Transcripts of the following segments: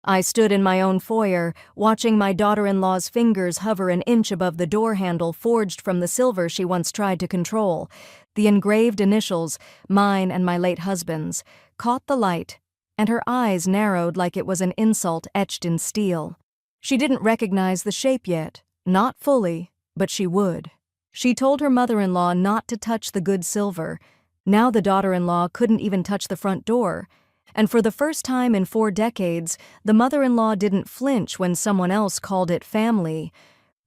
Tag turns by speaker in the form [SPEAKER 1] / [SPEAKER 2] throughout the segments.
[SPEAKER 1] I stood in my own foyer, watching my daughter-in-law's fingers hover an inch above the door handle forged from the silver she once tried to control. The engraved initials, mine and my late husband's, caught the light, and her eyes narrowed like it was an insult etched in steel. She didn't recognize the shape yet, not fully, but she would. She told her mother-in-law not to touch the good silver. Now the daughter-in-law couldn't even touch the front door. And for the first time in 4 decades, the mother-in-law didn't flinch when someone else called it family.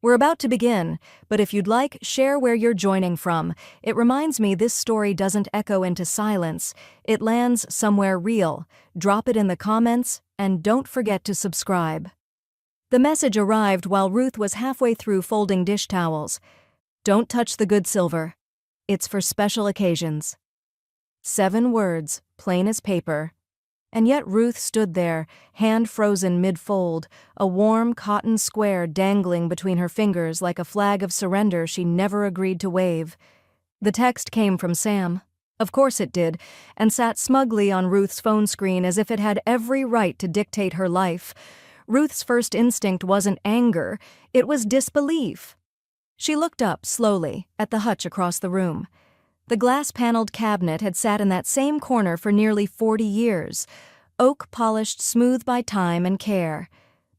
[SPEAKER 1] We're about to begin, but if you'd like, share where you're joining from. It reminds me this story doesn't echo into silence. It lands somewhere real. Drop it in the comments, and don't forget to subscribe. The message arrived while Ruth was halfway through folding dish towels. Don't touch the good silver. It's for special occasions. 7 words, plain as paper. And yet Ruth stood there, hand frozen mid-fold, a warm cotton square dangling between her fingers like a flag of surrender she never agreed to wave. The text came from Sam. Of course it did, and sat smugly on Ruth's phone screen as if it had every right to dictate her life. Ruth's first instinct wasn't anger, it was disbelief. She looked up, slowly, at the hutch across the room. The glass-paneled cabinet had sat in that same corner for nearly 40 years, oak polished smooth by time and care.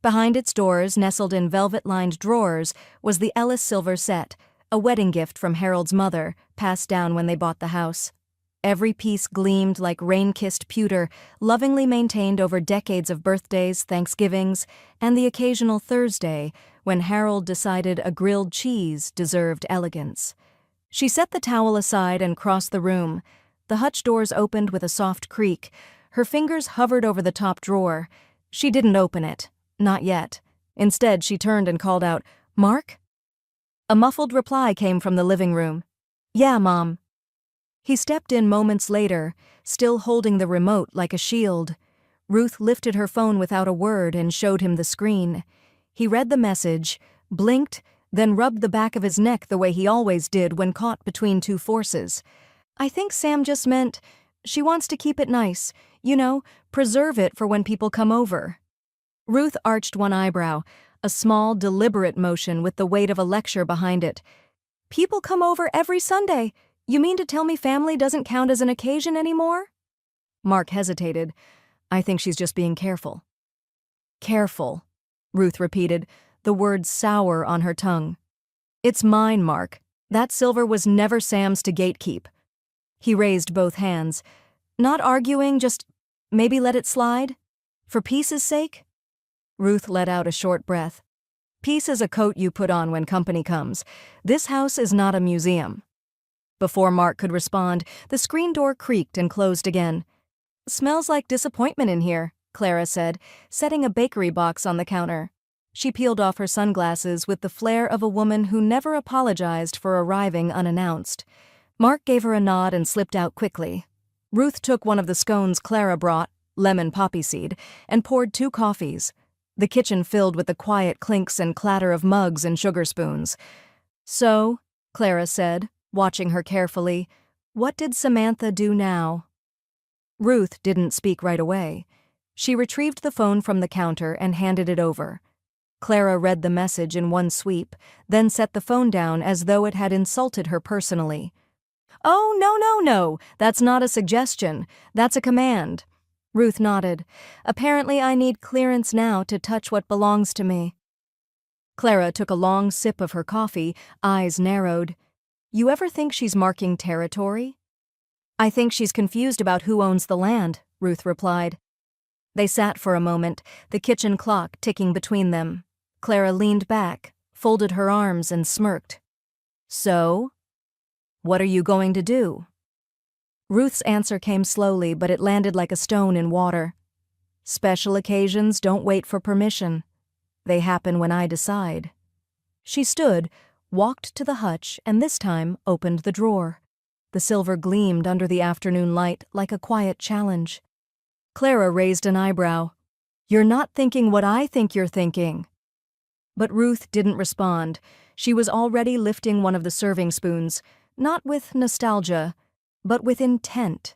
[SPEAKER 1] Behind its doors, nestled in velvet-lined drawers, was the Ellis silver set, a wedding gift from Harold's mother, passed down when they bought the house. Every piece gleamed like rain-kissed pewter, lovingly maintained over decades of birthdays, Thanksgivings, and the occasional Thursday, when Harold decided a grilled cheese deserved elegance. She set the towel aside and crossed the room. The hutch doors opened with a soft creak. Her fingers hovered over the top drawer. She didn't open it. Not yet. Instead, she turned and called out, "Mark?" A muffled reply came from the living room. "Yeah, Mom." He stepped in moments later, still holding the remote like a shield. Ruth lifted her phone without a word and showed him the screen. He read the message, blinked, then rubbed the back of his neck the way he always did when caught between two forces. "I think Sam just meant she wants to keep it nice, preserve it for when people come over." Ruth arched one eyebrow, a small, deliberate motion with the weight of a lecture behind it. "People come over every Sunday. You mean to tell me family doesn't count as an occasion anymore?" Mark hesitated. "I think she's just being careful." "Careful," Ruth repeated, the words sour on her tongue. "It's mine, Mark. That silver was never Sam's to gatekeep." He raised both hands. "Not arguing, just maybe let it slide? For peace's sake?" Ruth let out a short breath. "Peace is a coat you put on when company comes. This house is not a museum." Before Mark could respond, the screen door creaked and closed again. "Smells like disappointment in here," Clara said, setting a bakery box on the counter. She peeled off her sunglasses with the flair of a woman who never apologized for arriving unannounced. Mark gave her a nod and slipped out quickly. Ruth took one of the scones Clara brought, lemon poppy seed, and poured 2 coffees. The kitchen filled with the quiet clinks and clatter of mugs and sugar spoons. "So," Clara said, watching her carefully, "what did Samantha do now?" Ruth didn't speak right away. She retrieved the phone from the counter and handed it over. Clara read the message in one sweep, then set the phone down as though it had insulted her personally. "Oh, no, that's not a suggestion. That's a command." Ruth nodded. "Apparently I need clearance now to touch what belongs to me." Clara took a long sip of her coffee, eyes narrowed. "You ever think she's marking territory?" "I think she's confused about who owns the land," Ruth replied. They sat for a moment, the kitchen clock ticking between them. Clara leaned back, folded her arms and smirked. "So? What are you going to do?" Ruth's answer came slowly, but it landed like a stone in water. "Special occasions don't wait for permission. They happen when I decide." She stood, walked to the hutch, and this time opened the drawer. The silver gleamed under the afternoon light like a quiet challenge. Clara raised an eyebrow. "You're not thinking what I think you're thinking." But Ruth didn't respond. She was already lifting one of the serving spoons, not with nostalgia, but with intent.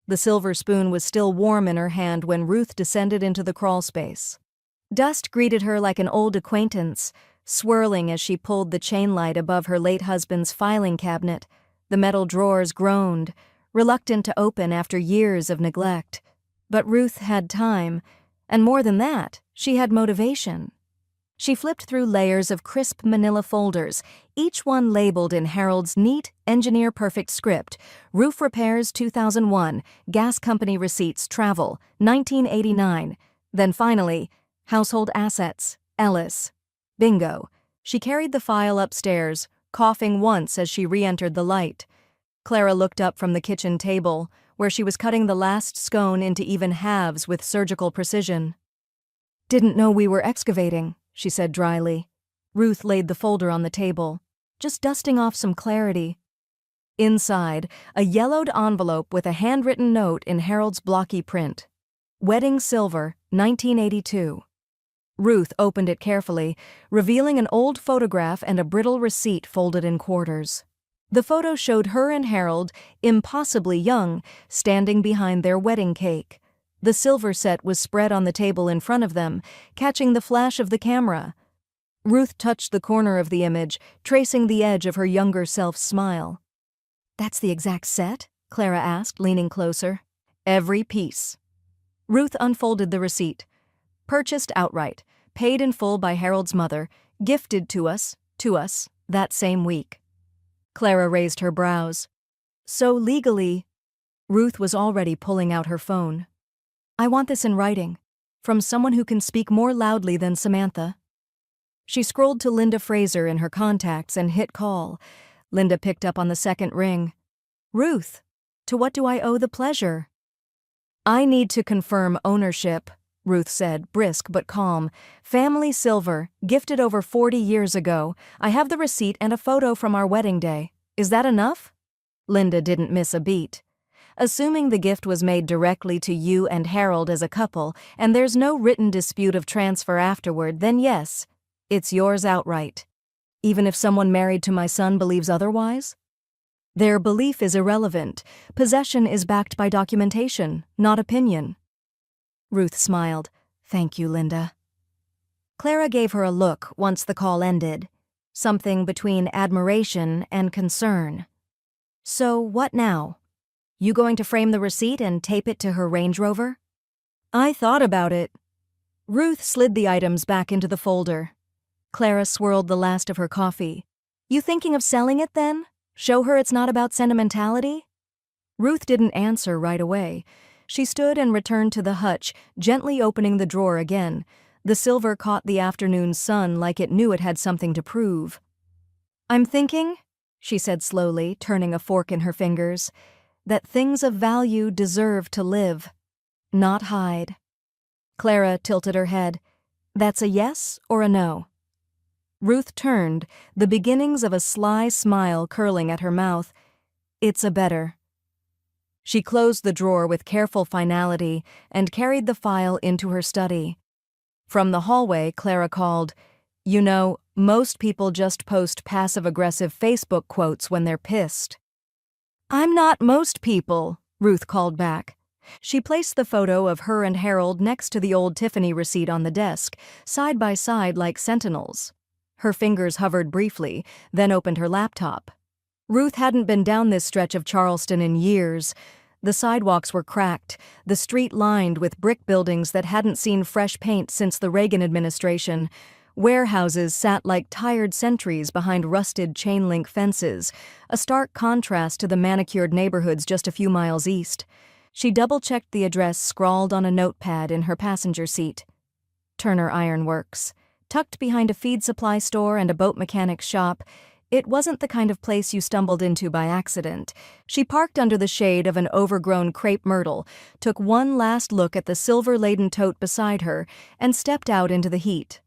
[SPEAKER 1] The silver spoon was still warm in her hand when Ruth descended into the crawl space. Dust greeted her like an old acquaintance, swirling as she pulled the chain light above her late husband's filing cabinet. The metal drawers groaned, reluctant to open after years of neglect. But Ruth had time, and more than that, she had motivation. She flipped through layers of crisp manila folders, each one labeled in Harold's neat, engineer-perfect script: Roof Repairs 2001, Gas Company Receipts, Travel, 1989. Then finally, Household Assets, Ellis. Bingo. She carried the file upstairs, coughing once as she re-entered the light. Clara looked up from the kitchen table, where she was cutting the last scone into even halves with surgical precision. "Didn't know we were excavating," she said dryly. Ruth laid the folder on the table, just dusting off some clarity. Inside, a yellowed envelope with a handwritten note in Harold's blocky print. Wedding Silver, 1982. Ruth opened it carefully, revealing an old photograph and a brittle receipt folded in quarters. The photo showed her and Harold, impossibly young, standing behind their wedding cake. The silver set was spread on the table in front of them, catching the flash of the camera. Ruth touched the corner of the image, tracing the edge of her younger self's smile. "That's the exact set?" Clara asked, leaning closer. "Every piece." Ruth unfolded the receipt. "Purchased outright, paid in full by Harold's mother, gifted to us, that same week." Clara raised her brows. "So legally—" Ruth was already pulling out her phone. "I want this in writing, from someone who can speak more loudly than Samantha." She scrolled to Linda Fraser in her contacts and hit call. Linda picked up on the second ring. "Ruth, to what do I owe the pleasure?" "I need to confirm ownership," Ruth said, brisk but calm. "Family silver, gifted over 40 years ago. I have the receipt and a photo from our wedding day. Is that enough?" Linda didn't miss a beat. "Assuming the gift was made directly to you and Harold as a couple, and there's no written dispute of transfer afterward, then yes, it's yours outright. Even if someone married to my son believes otherwise?" "Their belief is irrelevant. Possession is backed by documentation, not opinion." Ruth smiled. "Thank you, Linda." Clara gave her a look once the call ended, something between admiration and concern. "So what now? You going to frame the receipt and tape it to her Range Rover?" "I thought about it." Ruth slid the items back into the folder. Clara swirled the last of her coffee. "You thinking of selling it then? Show her it's not about sentimentality?" Ruth didn't answer right away. She stood and returned to the hutch, gently opening the drawer again. The silver caught the afternoon sun like it knew it had something to prove. "I'm thinking," she said slowly, turning a fork in her fingers, "that things of value deserve to live, not hide." Clara tilted her head. "That's a yes or a no?" Ruth turned, the beginnings of a sly smile curling at her mouth. "It's a better." She closed the drawer with careful finality and carried the file into her study. From the hallway, Clara called, "You know, most people just post passive-aggressive Facebook quotes when they're pissed." "I'm not most people," Ruth called back. She placed the photo of her and Harold next to the old Tiffany receipt on the desk, side by side like sentinels. Her fingers hovered briefly, then opened her laptop. Ruth hadn't been down this stretch of Charleston in years. The sidewalks were cracked, the street lined with brick buildings that hadn't seen fresh paint since the Reagan administration. Warehouses sat like tired sentries behind rusted chain-link fences, a stark contrast to the manicured neighborhoods just a few miles east. She double-checked the address scrawled on a notepad in her passenger seat. Turner Iron Works. Tucked behind a feed supply store and a boat mechanic's shop, it wasn't the kind of place you stumbled into by accident. She parked under the shade of an overgrown crepe myrtle, took one last look at the silver-laden tote beside her, and stepped out into the heat.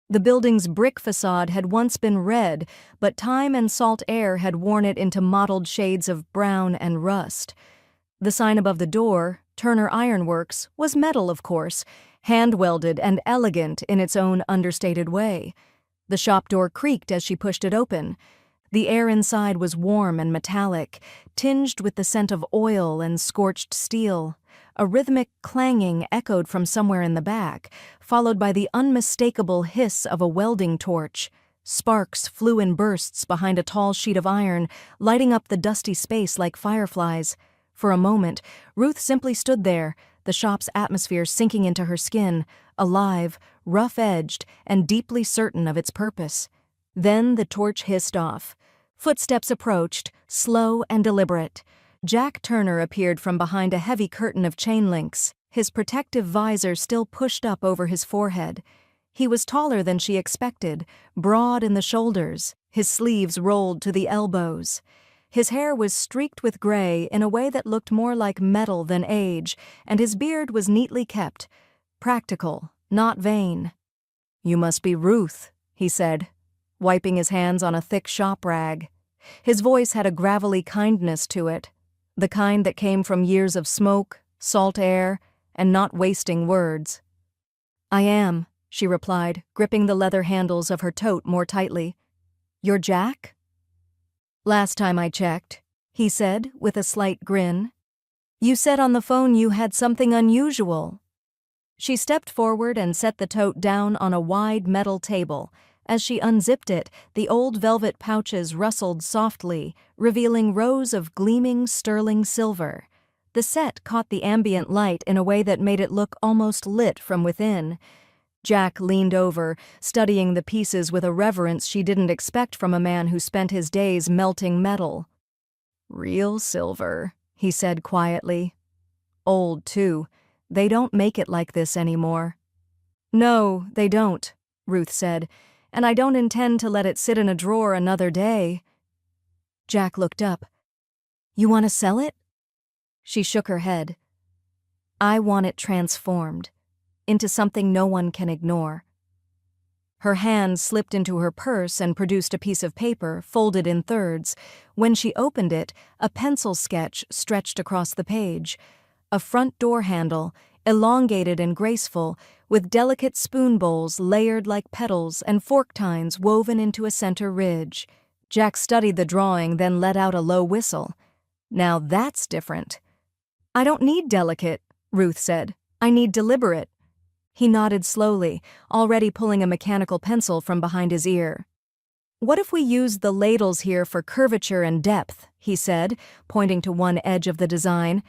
[SPEAKER 1] The building's brick facade had once been red, but time and salt air had worn it into mottled shades of brown and rust. The sign above the door, Turner Iron Works, was metal, of course, hand-welded and elegant in its own understated way. The shop door creaked as she pushed it open. The air inside was warm and metallic, tinged with the scent of oil and scorched steel. A rhythmic clanging echoed from somewhere in the back, followed by the unmistakable hiss of a welding torch. Sparks flew in bursts behind a tall sheet of iron, lighting up the dusty space like fireflies. For a moment, Ruth simply stood there, the shop's atmosphere sinking into her skin, alive, rough-edged, and deeply certain of its purpose. Then the torch hissed off. Footsteps approached, slow and deliberate. Jack Turner appeared from behind a heavy curtain of chain links, his protective visor still pushed up over his forehead. He was taller than she expected, broad in the shoulders, his sleeves rolled to the elbows. His hair was streaked with gray in a way that looked more like metal than age, and his beard was neatly kept. Practical, not vain. "You must be Ruth," he said, wiping his hands on a thick shop rag. His voice had a gravelly kindness to it, the kind that came from years of smoke, salt air, and not wasting words. "I am," she replied, gripping the leather handles of her tote more tightly. "You're Jack?" "Last time I checked," he said with a slight grin. "You said on the phone you had something unusual." She stepped forward and set the tote down on a wide metal table. As she unzipped it, the old velvet pouches rustled softly, revealing rows of gleaming sterling silver. The set caught the ambient light in a way that made it look almost lit from within. Jack leaned over, studying the pieces with a reverence she didn't expect from a man who spent his days melting metal. "Real silver," he said quietly. "Old, too. They don't make it like this anymore." "No, they don't," Ruth said, "and I don't intend to let it sit in a drawer another day." Jack looked up. "You want to sell it?" She shook her head. "I want it transformed into something no one can ignore." Her hand slipped into her purse and produced a piece of paper, folded in thirds. When she opened it, a pencil sketch stretched across the page. A front door handle, elongated and graceful, with delicate spoon bowls layered like petals and fork tines woven into a center ridge. Jack studied the drawing, then let out a low whistle. "Now that's different." "I don't need delicate," Ruth said. "I need deliberate." He nodded slowly, already pulling a mechanical pencil from behind his ear. "What if we used the ladles here for curvature and depth," he said, pointing to one edge of the design,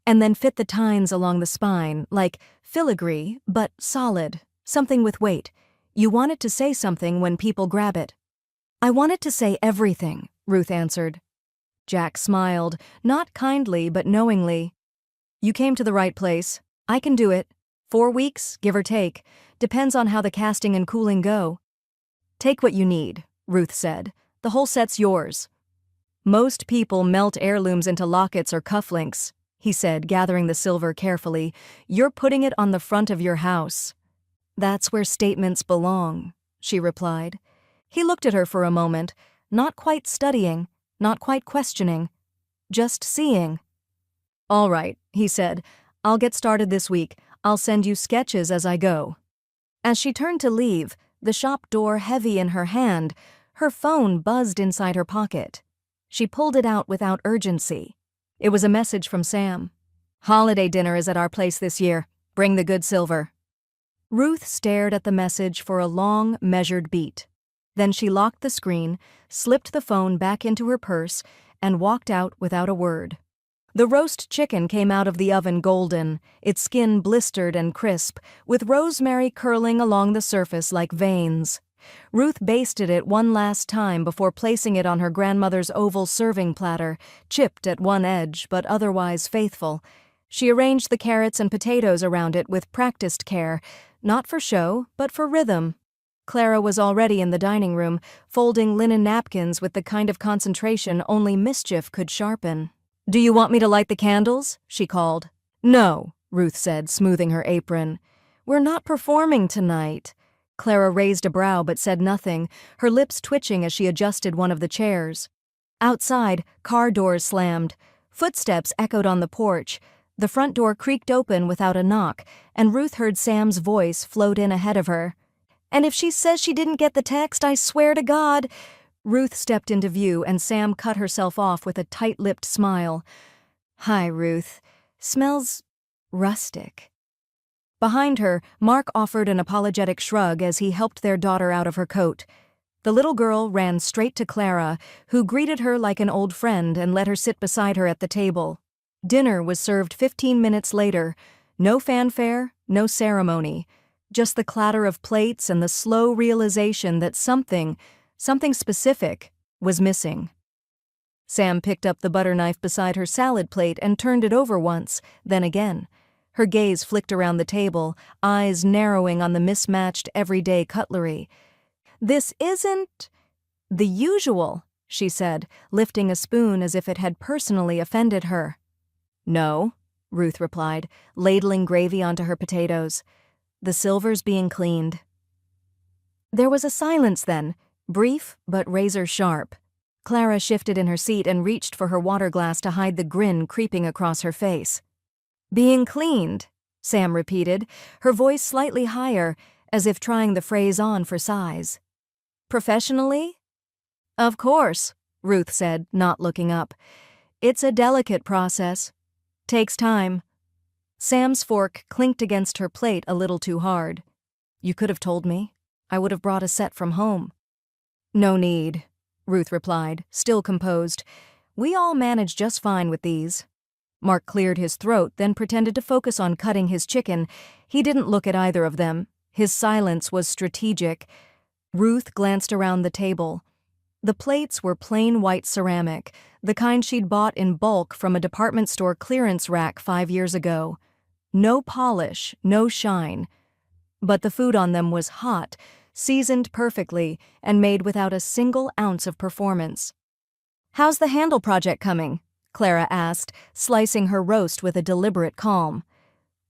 [SPEAKER 1] "and then fit the tines along the spine, like filigree, but solid, something with weight. You want it to say something when people grab it." "I want it to say everything," Ruth answered. Jack smiled, not kindly but knowingly. "You came to the right place. I can do it. 4 weeks, give or take. Depends on how the casting and cooling go." "Take what you need," Ruth said. "The whole set's yours." "Most people melt heirlooms into lockets or cufflinks," he said, gathering the silver carefully. "You're putting it on the front of your house." "That's where statements belong," she replied. He looked at her for a moment, not quite studying, not quite questioning, just seeing. "All right," he said. "I'll get started this week. I'll send you sketches as I go." As she turned to leave, the shop door heavy in her hand, her phone buzzed inside her pocket. She pulled it out without urgency. It was a message from Sam. "Holiday dinner is at our place this year. Bring the good silver." Ruth stared at the message for a long, measured beat. Then she locked the screen, slipped the phone back into her purse, and walked out without a word. The roast chicken came out of the oven golden, its skin blistered and crisp, with rosemary curling along the surface like veins. Ruth basted it one last time before placing it on her grandmother's oval serving platter, chipped at one edge but otherwise faithful. She arranged the carrots and potatoes around it with practiced care, not for show, but for rhythm. Clara was already in the dining room, folding linen napkins with the kind of concentration only mischief could sharpen. "Do you want me to light the candles?" she called. "No," Ruth said, smoothing her apron. "We're not performing tonight." Clara raised a brow but said nothing, her lips twitching as she adjusted one of the chairs. Outside, car doors slammed. Footsteps echoed on the porch. The front door creaked open without a knock, and Ruth heard Sam's voice float in ahead of her. "And if she says she didn't get the text, I swear to God—" Ruth stepped into view and Sam cut herself off with a tight-lipped smile. "Hi, Ruth. Smells rustic. Behind her, Mark offered an apologetic shrug as he helped their daughter out of her coat. The little girl ran straight to Clara, who greeted her like an old friend and let her sit beside her at the table. Dinner was served 15 minutes later. No fanfare, no ceremony. Just the clatter of plates and the slow realization that something specific, was missing. Sam picked up the butter knife beside her salad plate and turned it over once, then again. Her gaze flicked around the table, eyes narrowing on the mismatched everyday cutlery. "This isn't the usual," she said, lifting a spoon as if it had personally offended her. "No," Ruth replied, ladling gravy onto her potatoes. "The silver's being cleaned." There was a silence then, brief but razor-sharp. Clara shifted in her seat and reached for her water glass to hide the grin creeping across her face. "Being cleaned," Sam repeated, her voice slightly higher, as if trying the phrase on for size. "Professionally?" "Of course," Ruth said, not looking up. "It's a delicate process. Takes time." Sam's fork clinked against her plate a little too hard. "You could have told me. I would have brought a set from home." "No need," Ruth replied, still composed. "We all manage just fine with these." Mark cleared his throat, then pretended to focus on cutting his chicken. He didn't look at either of them. His silence was strategic. Ruth glanced around the table. The plates were plain white ceramic, the kind she'd bought in bulk from a department store clearance rack 5 years ago. No polish, no shine. But the food on them was hot, seasoned perfectly, and made without a single ounce of performance. "How's the handle project coming?" Clara asked, slicing her roast with a deliberate calm.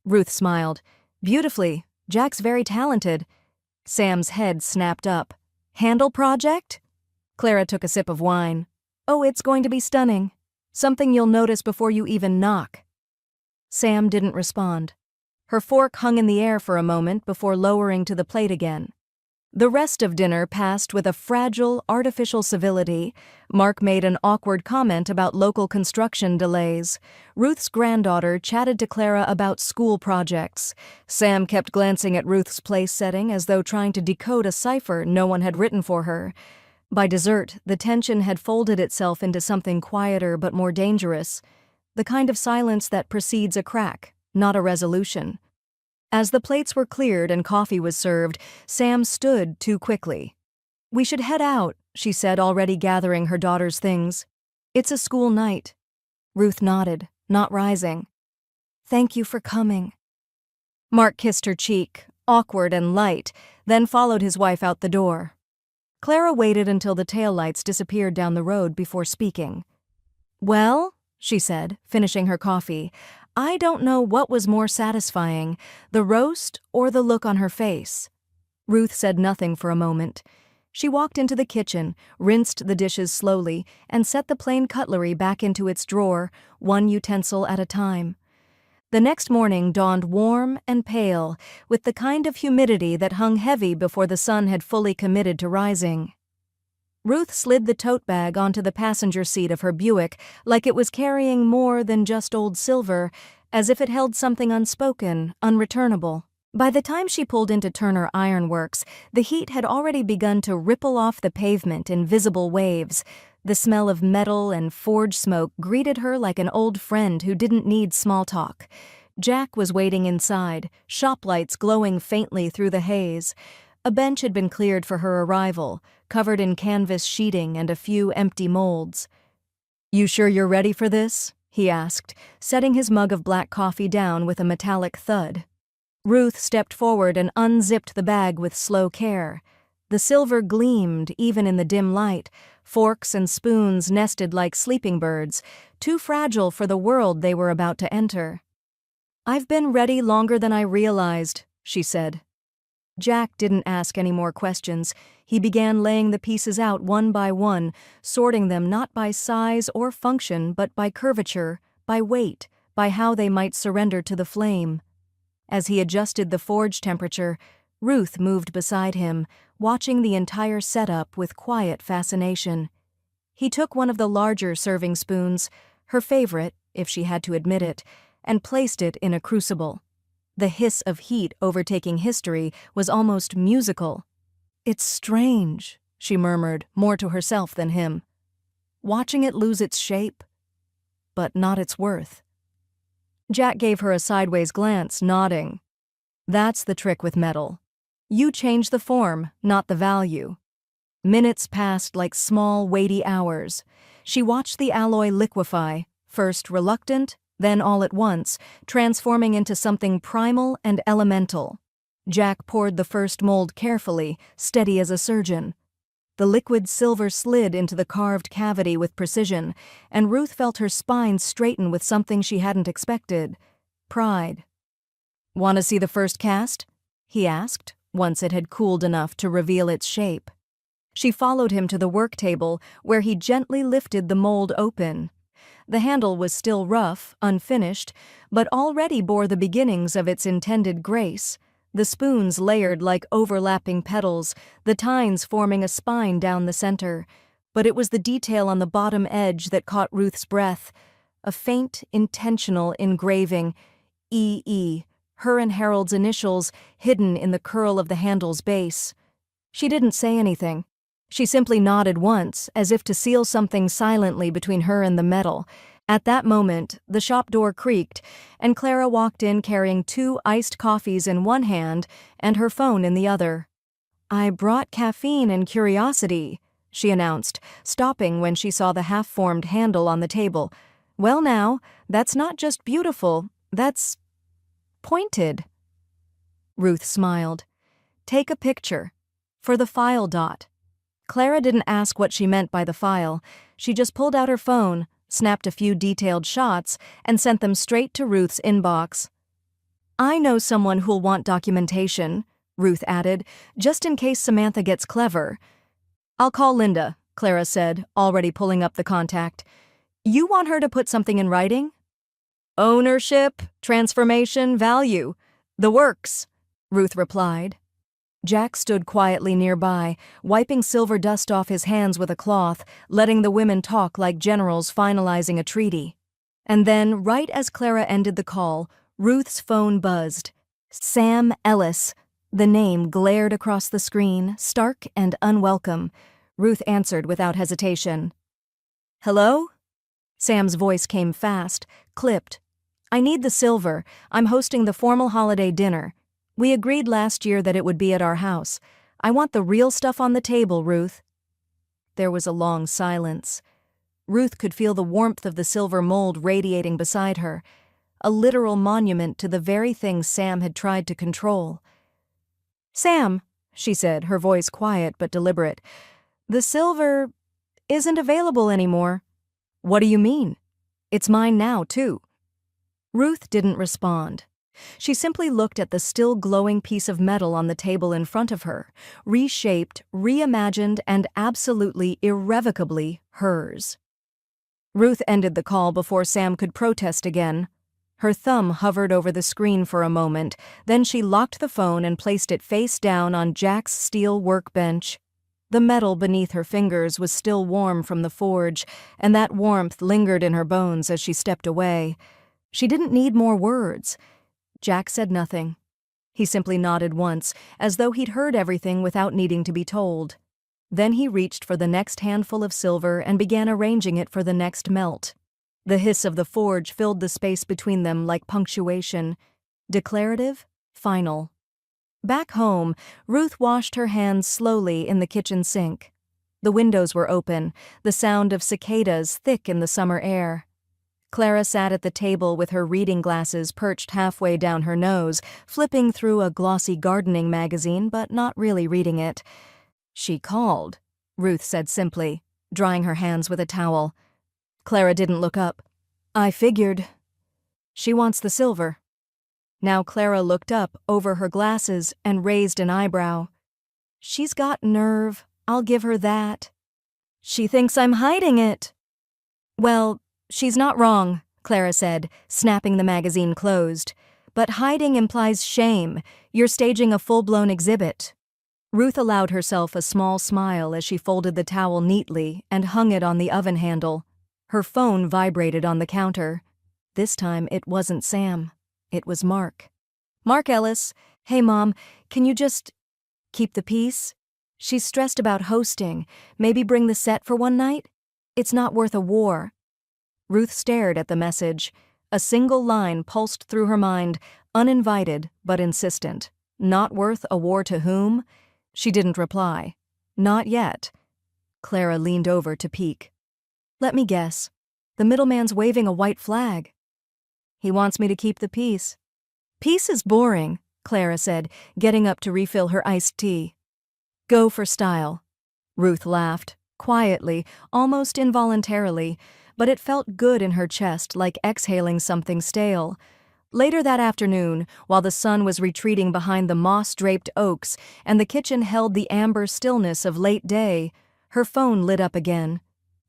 [SPEAKER 1] Ruth smiled. "Beautifully. Jack's very talented." Sam's head snapped up. "Handle project?" Clara took a sip of wine. "Oh, it's going to be stunning. Something you'll notice before you even knock." Sam didn't respond. Her fork hung in the air for a moment before lowering to the plate again. The rest of dinner passed with a fragile, artificial civility. Mark made an awkward comment about local construction delays. Ruth's granddaughter chatted to Clara about school projects. Sam kept glancing at Ruth's place setting as though trying to decode a cipher no one had written for her. By dessert, the tension had folded itself into something quieter but more dangerous, the kind of silence that precedes a crack, not a resolution. As the plates were cleared and coffee was served, Sam stood too quickly. "We should head out," she said, already gathering her daughter's things. "It's a school night." Ruth nodded, not rising. "Thank you for coming." Mark kissed her cheek, awkward and light, then followed his wife out the door. Clara waited until the taillights disappeared down the road before speaking. "Well," she said, finishing her coffee, "I don't know what was more satisfying, the roast or the look on her face." Ruth said nothing for a moment. She walked into the kitchen, rinsed the dishes slowly, and set the plain cutlery back into its drawer, one utensil at a time. The next morning dawned warm and pale, with the kind of humidity that hung heavy before the sun had fully committed to rising. Ruth slid the tote bag onto the passenger seat of her Buick like it was carrying more than just old silver, as if it held something unspoken, unreturnable. By the time she pulled into Turner Ironworks, the heat had already begun to ripple off the pavement in visible waves. The smell of metal and forge smoke greeted her like an old friend who didn't need small talk. Jack was waiting inside, shop lights glowing faintly through the haze. A bench had been cleared for her arrival, covered in canvas sheeting and a few empty molds. "You sure you're ready for this?" he asked, setting his mug of black coffee down with a metallic thud. Ruth stepped forward and unzipped the bag with slow care. The silver gleamed even in the dim light, forks and spoons nested like sleeping birds, too fragile for the world they were about to enter. "I've been ready longer than I realized," she said. Jack didn't ask any more questions. He began laying the pieces out one by one, sorting them not by size or function but by curvature, by weight, by how they might surrender to the flame. As he adjusted the forge temperature, Ruth moved beside him, watching the entire setup with quiet fascination. He took one of the larger serving spoons, her favorite, if she had to admit it, and placed it in a crucible. The hiss of heat overtaking history was almost musical. "It's strange," she murmured, more to herself than him. "Watching it lose its shape, but not its worth." Jack gave her a sideways glance, nodding. "That's the trick with metal. You change the form, not the value." Minutes passed like small, weighty hours. She watched the alloy liquefy, first reluctant, then all at once, transforming into something primal and elemental. Jack poured the first mold carefully, steady as a surgeon. The liquid silver slid into the carved cavity with precision, and Ruth felt her spine straighten with something she hadn't expected: pride. "Want to see the first cast?" he asked, once it had cooled enough to reveal its shape. She followed him to the work table, where he gently lifted the mold open. The handle was still rough, unfinished, but already bore the beginnings of its intended grace. The spoons layered like overlapping petals, the tines forming a spine down the center. But it was the detail on the bottom edge that caught Ruth's breath. A faint, intentional engraving, EE, her and Harold's initials hidden in the curl of the handle's base. She didn't say anything. She simply nodded once, as if to seal something silently between her and the metal. At that moment, the shop door creaked, and Clara walked in carrying 2 iced coffees in one hand and her phone in the other. "I brought caffeine and curiosity," she announced, stopping when she saw the half-formed handle on the table. "Well now, that's not just beautiful, that's pointed." Ruth smiled. "Take a picture. For the file dot." Clara didn't ask what she meant by the file. She just pulled out her phone, snapped a few detailed shots, and sent them straight to Ruth's inbox. "I know someone who'll want documentation," Ruth added, "just in case Samantha gets clever." "I'll call Linda," Clara said, already pulling up the contact. "You want her to put something in writing?" "Ownership, transformation, value. The works," Ruth replied. Jack stood quietly nearby, wiping silver dust off his hands with a cloth, letting the women talk like generals finalizing a treaty. And then, right as Clara ended the call, Ruth's phone buzzed. Sam Ellis. The name glared across the screen, stark and unwelcome. Ruth answered without hesitation. "Hello?" Sam's voice came fast, clipped. "I need the silver. I'm hosting the formal holiday dinner. We agreed last year that it would be at our house. I want the real stuff on the table, Ruth." There was a long silence. Ruth could feel the warmth of the silver mold radiating beside her, a literal monument to the very thing Sam had tried to control. "Sam," she said, her voice quiet but deliberate, "the silver isn't available anymore." "What do you mean? It's mine now, too." Ruth didn't respond. She simply looked at the still glowing piece of metal on the table in front of her, reshaped, reimagined, and absolutely, irrevocably hers. Ruth ended the call before Sam could protest again. Her thumb hovered over the screen for a moment, then she locked the phone and placed it face down on Jack's steel workbench. The metal beneath her fingers was still warm from the forge, and that warmth lingered in her bones as she stepped away. She didn't need more words. Jack said nothing. He simply nodded once, as though he'd heard everything without needing to be told. Then he reached for the next handful of silver and began arranging it for the next melt. The hiss of the forge filled the space between them like punctuation. Declarative, final. Back home, Ruth washed her hands slowly in the kitchen sink. The windows were open, the sound of cicadas thick in the summer air. Clara sat at the table with her reading glasses perched halfway down her nose, flipping through a glossy gardening magazine but not really reading it. "She called," Ruth said simply, drying her hands with a towel. Clara didn't look up. "I figured. She wants the silver." Now Clara looked up over her glasses and raised an eyebrow. "She's got nerve, I'll give her that." "She thinks I'm hiding it." "Well, she's not wrong," Clara said, snapping the magazine closed. "But hiding implies shame. You're staging a full-blown exhibit." Ruth allowed herself a small smile as she folded the towel neatly and hung it on the oven handle. Her phone vibrated on the counter. this time it wasn't Sam. It was Mark. Mark Ellis. Hey, Mom, can you just keep the peace? She's stressed about hosting. Maybe bring the set for one night? It's not worth a war. Ruth stared at the message. A single line pulsed through her mind, uninvited but insistent. Not worth a war to whom? She didn't reply. Not yet. Clara leaned over to peek. Let me guess. The middleman's waving a white flag. He wants me to keep the peace. Peace is boring, Clara said, getting up to refill her iced tea. Go for style. Ruth laughed, quietly, almost involuntarily, but it felt good in her chest, like exhaling something stale. Later that afternoon, while the sun was retreating behind the moss-draped oaks and the kitchen held the amber stillness of late day, her phone lit up again.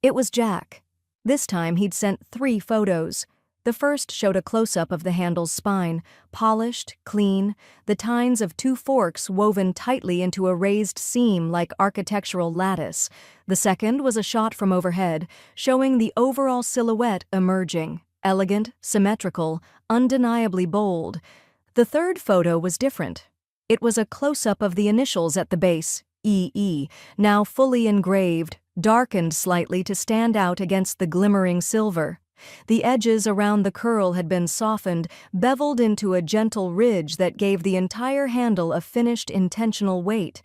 [SPEAKER 1] It was Jack. This time he'd sent 3 photos. The first showed a close-up of the handle's spine, polished, clean, the tines of 2 forks woven tightly into a raised seam like architectural lattice. The second was a shot from overhead, showing the overall silhouette emerging, elegant, symmetrical, undeniably bold. The third photo was different. It was a close-up of the initials at the base, EE, now fully engraved, darkened slightly to stand out against the glimmering silver. The edges around the curl had been softened, beveled into a gentle ridge that gave the entire handle a finished, intentional weight.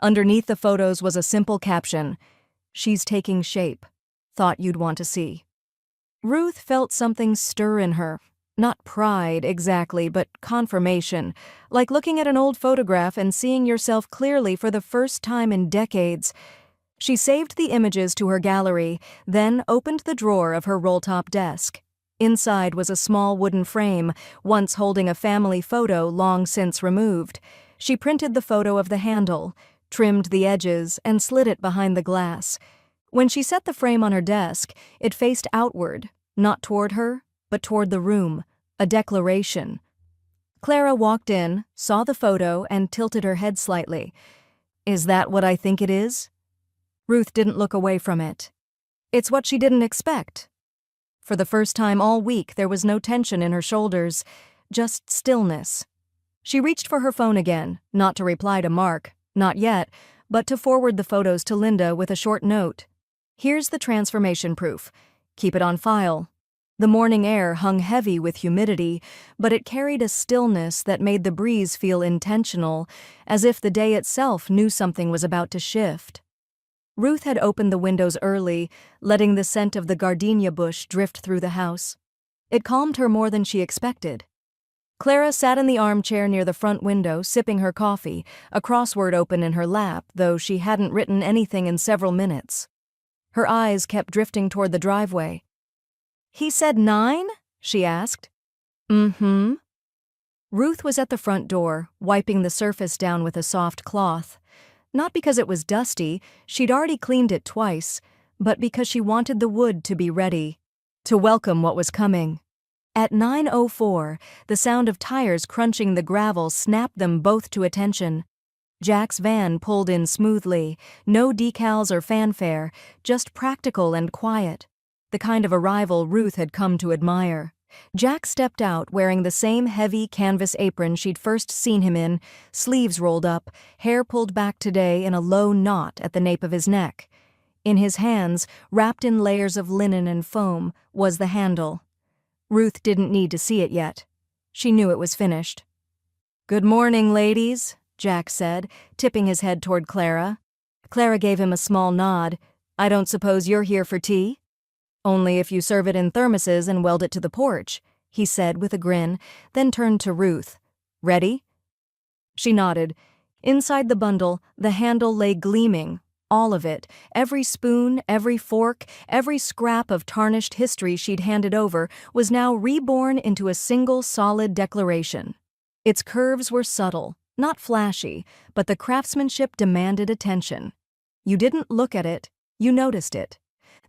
[SPEAKER 1] Underneath the photos was a simple caption, "She's taking shape. Thought you'd want to see." Ruth felt something stir in her. Not pride, exactly, but confirmation, like looking at an old photograph and seeing yourself clearly for the first time in decades. She saved the images to her gallery, then opened the drawer of her roll-top desk. Inside was a small wooden frame, once holding a family photo long since removed. She printed the photo of the handle, trimmed the edges, and slid it behind the glass. When she set the frame on her desk, it faced outward, not toward her, but toward the room, a declaration. Clara walked in, saw the photo, and tilted her head slightly. "Is that what I think it is?" Ruth didn't look away from it. It's what she didn't expect. For the first time all week, there was no tension in her shoulders, just stillness. She reached for her phone again, not to reply to Mark, not yet, but to forward the photos to Linda with a short note. "Here's the transformation proof. Keep it on file." The morning air hung heavy with humidity, but it carried a stillness that made the breeze feel intentional, as if the day itself knew something was about to shift. Ruth had opened the windows early, letting the scent of the gardenia bush drift through the house. It calmed her more than she expected. Clara sat in the armchair near the front window, sipping her coffee, a crossword open in her lap, though she hadn't written anything in several minutes. Her eyes kept drifting toward the driveway. "He said 9?" she asked. "Mm-hmm." Ruth was at the front door, wiping the surface down with a soft cloth. Not because it was dusty, she'd already cleaned it twice, but because she wanted the wood to be ready, to welcome what was coming. At 9:04, the sound of tires crunching the gravel snapped them both to attention. Jack's van pulled in smoothly, no decals or fanfare, just practical and quiet, the kind of arrival Ruth had come to admire. Jack stepped out wearing the same heavy canvas apron she'd first seen him in, sleeves rolled up, hair pulled back today in a low knot at the nape of his neck. In his hands, wrapped in layers of linen and foam, was the handle. Ruth didn't need to see it yet. She knew it was finished. "Good morning, ladies," Jack said, tipping his head toward Clara. Clara gave him a small nod. "I don't suppose you're here for tea?" "Only if you serve it in thermoses and weld it to the porch," he said with a grin, then turned to Ruth. "Ready?" She nodded. Inside the bundle, the handle lay gleaming, all of it, every spoon, every fork, every scrap of tarnished history she'd handed over was now reborn into a single solid declaration. Its curves were subtle, not flashy, but the craftsmanship demanded attention. You didn't look at it, you noticed it.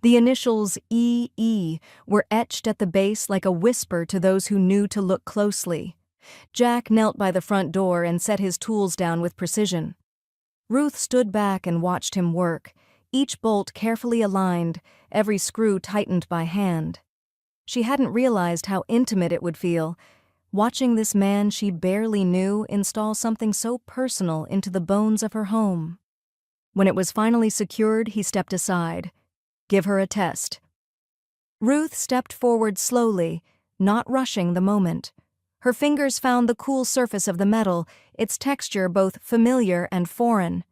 [SPEAKER 1] The initials EE were etched at the base like a whisper to those who knew to look closely. Jack knelt by the front door and set his tools down with precision. Ruth stood back and watched him work, each bolt carefully aligned, every screw tightened by hand. She hadn't realized how intimate it would feel, watching this man she barely knew install something so personal into the bones of her home. When it was finally secured, he stepped aside. "Give her a test." Ruth stepped forward slowly, not rushing the moment. Her fingers found the cool surface of the metal, its texture both familiar and foreign.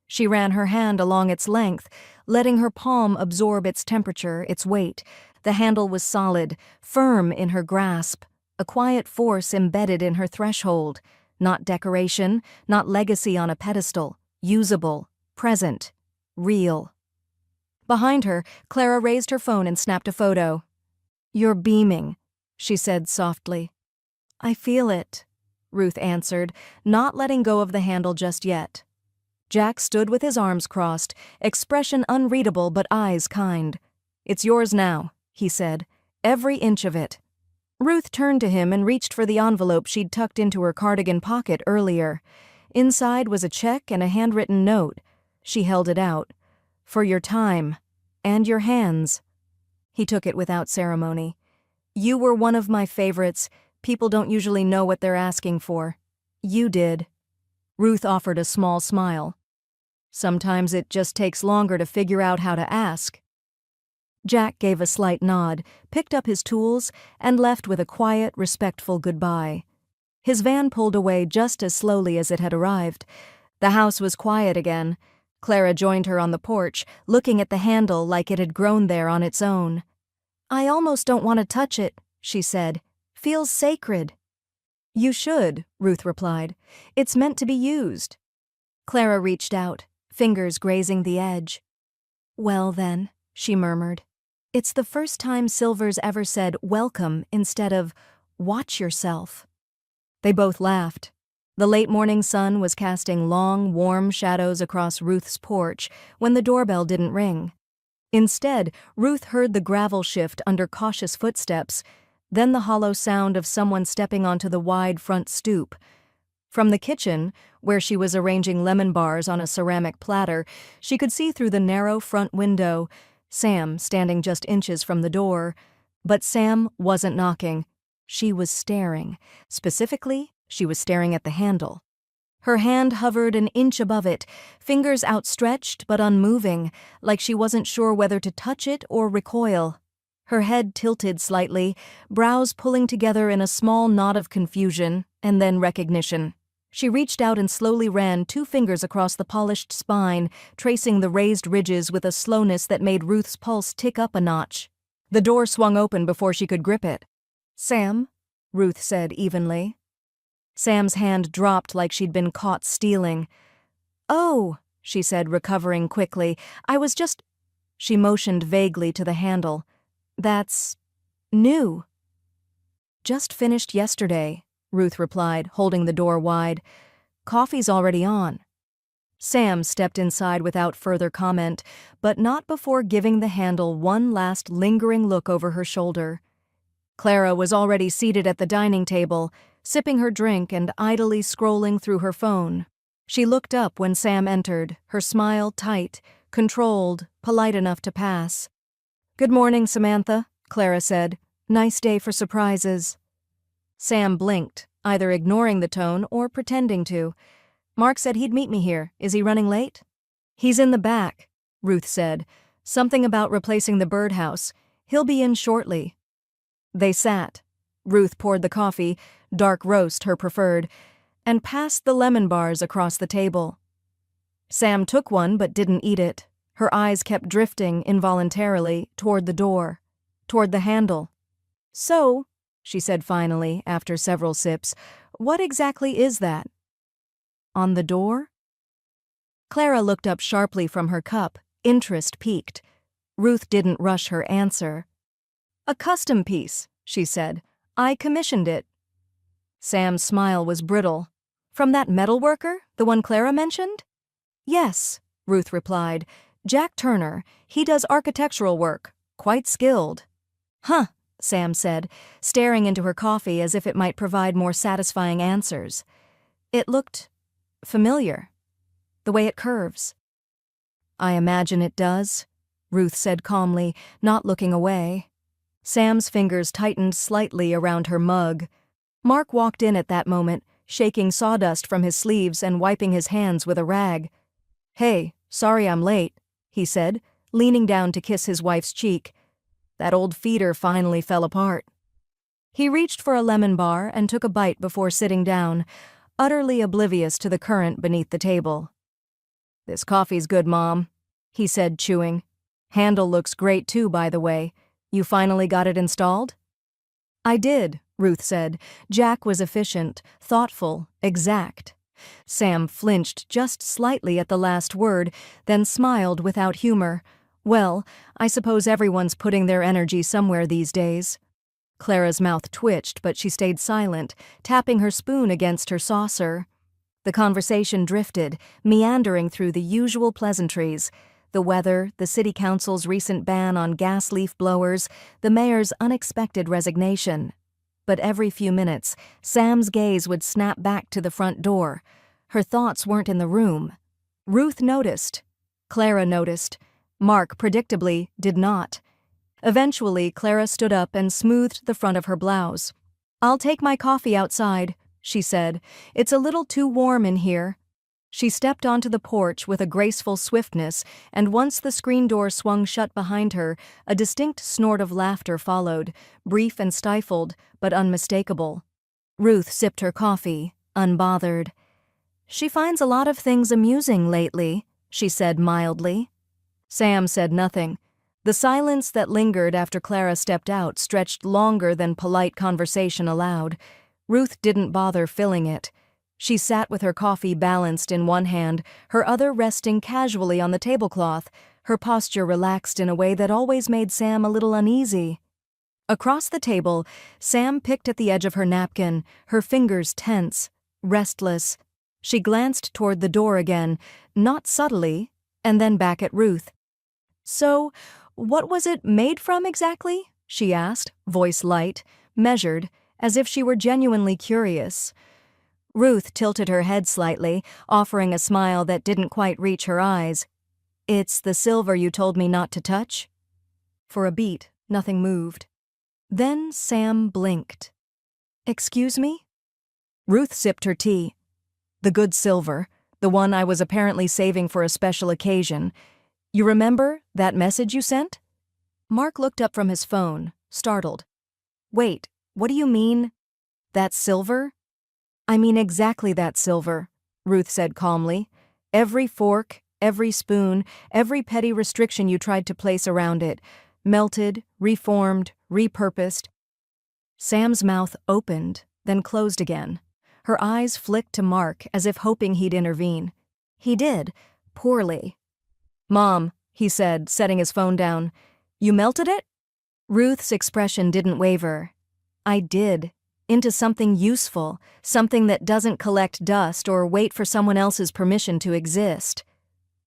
[SPEAKER 1] She ran her hand along its length, letting her palm absorb its temperature, its weight. The handle was solid, firm in her grasp, a quiet force embedded in her threshold. Not decoration, not legacy on a pedestal. Usable, present, real. Behind her, Clara raised her phone and snapped a photo. "You're beaming," she said softly. "I feel it," Ruth answered, not letting go of the handle just yet. Jack stood with his arms crossed, expression unreadable but eyes kind. "It's yours now," he said, "every inch of it." Ruth turned to him and reached for the envelope she'd tucked into her cardigan pocket earlier. Inside was a check and a handwritten note. She held it out. "For your time. And your hands." He took it without ceremony. "You were one of my favorites. People don't usually know what they're asking for. You did." Ruth offered a small smile. "Sometimes it just takes longer to figure out how to ask." Jack gave a slight nod, picked up his tools, and left with a quiet, respectful goodbye. His van pulled away just as slowly as it had arrived. The house was quiet again. Clara joined her on the porch, looking at the handle like it had grown there on its own. "I almost don't want to touch it," she said. "Feels sacred." "You should," Ruth replied. "It's meant to be used." Clara reached out, fingers grazing the edge. "Well then," she murmured. "It's the first time Silver's ever said welcome instead of watch yourself." They both laughed. The late morning sun was casting long, warm shadows across Ruth's porch when the doorbell didn't ring. Instead, Ruth heard the gravel shift under cautious footsteps, then the hollow sound of someone stepping onto the wide front stoop. From the kitchen, where she was arranging lemon bars on a ceramic platter, she could see through the narrow front window, Sam standing just inches from the door. But Sam wasn't knocking. She was staring. Specifically, she was staring at the handle. Her hand hovered an inch above it, fingers outstretched but unmoving, like she wasn't sure whether to touch it or recoil. Her head tilted slightly, brows pulling together in a small knot of confusion, and then recognition. She reached out and slowly ran 2 fingers across the polished spine, tracing the raised ridges with a slowness that made Ruth's pulse tick up a notch. The door swung open before she could grip it. "Sam?" Ruth said evenly. Sam's hand dropped like she'd been caught stealing. "Oh," she said, recovering quickly. "I was just—" She motioned vaguely to the handle. "That's new." "Just finished yesterday," Ruth replied, holding the door wide. "Coffee's already on." Sam stepped inside without further comment, but not before giving the handle one last lingering look over her shoulder. Clara was already seated at the dining table, sipping her drink and idly scrolling through her phone. She looked up when Sam entered, her smile tight, controlled, polite enough to pass. "Good morning, Samantha," Clara said. "Nice day for surprises." Sam blinked, either ignoring the tone or pretending to. "Mark said he'd meet me here. Is he running late?" "He's in the back," Ruth said. "Something about replacing the birdhouse. He'll be in shortly." They sat. Ruth poured the coffee, dark roast her preferred, and passed the lemon bars across the table. Sam took one but didn't eat it. Her eyes kept drifting involuntarily toward the door, toward the handle. "So," she said finally, after several sips, "what exactly is that?" "On the door?" Clara looked up sharply from her cup, interest piqued. Ruth didn't rush her answer. "A custom piece," she said. "I commissioned it." Sam's smile was brittle. "From that metalworker, the one Clara mentioned?" "Yes," Ruth replied. "Jack Turner. He does architectural work. Quite skilled." "Huh," Sam said, staring into her coffee as if it might provide more satisfying answers. "It looked familiar. The way it curves." "I imagine it does," Ruth said calmly, not looking away. Sam's fingers tightened slightly around her mug. Mark walked in at that moment, shaking sawdust from his sleeves and wiping his hands with a rag. "Hey, sorry I'm late," he said, leaning down to kiss his wife's cheek. That old feeder finally fell apart. He reached for a lemon bar and took a bite before sitting down, utterly oblivious to the current beneath the table. "This coffee's good, Mom," he said, chewing. "Handle looks great too, by the way. You finally got it installed?" "I did," Ruth said. Jack was efficient, thoughtful, exact. Sam flinched just slightly at the last word, then smiled without humor. "Well, I suppose everyone's putting their energy somewhere these days." Clara's mouth twitched, but she stayed silent, tapping her spoon against her saucer. The conversation drifted, meandering through the usual pleasantries. The weather, the city council's recent ban on gas leaf blowers, the mayor's unexpected resignation. But every few minutes, Sam's gaze would snap back to the front door. Her thoughts weren't in the room. Ruth noticed. Clara noticed. Mark, predictably, did not. Eventually, Clara stood up and smoothed the front of her blouse. "I'll take my coffee outside," she said. "It's a little too warm in here." She stepped onto the porch with a graceful swiftness, and once the screen door swung shut behind her, a distinct snort of laughter followed, brief and stifled, but unmistakable. Ruth sipped her coffee, unbothered. "She finds a lot of things amusing lately," she said mildly. Sam said nothing. The silence that lingered after Clara stepped out stretched longer than polite conversation allowed. Ruth didn't bother filling it. She sat with her coffee balanced in one hand, her other resting casually on the tablecloth, her posture relaxed in a way that always made Sam a little uneasy. Across the table, Sam picked at the edge of her napkin, her fingers tense, restless. She glanced toward the door again, not subtly, and then back at Ruth. "So, what was it made from exactly?" she asked, voice light, measured, as if she were genuinely curious. Ruth tilted her head slightly, offering a smile that didn't quite reach her eyes. "It's the silver you told me not to touch?" For a beat, nothing moved. Then Sam blinked. "Excuse me?" Ruth sipped her tea. "The good silver, the one I was apparently saving for a special occasion. You remember that message you sent?" Mark looked up from his phone, startled. "Wait, what do you mean? That silver?" "I mean exactly that silver," Ruth said calmly. "Every fork, every spoon, every petty restriction you tried to place around it. Melted, reformed, repurposed." Sam's mouth opened, then closed again. Her eyes flicked to Mark as if hoping he'd intervene. He did, poorly. "Mom," he said, setting his phone down, "you melted it?" Ruth's expression didn't waver. "I did. Into something useful, something that doesn't collect dust or wait for someone else's permission to exist."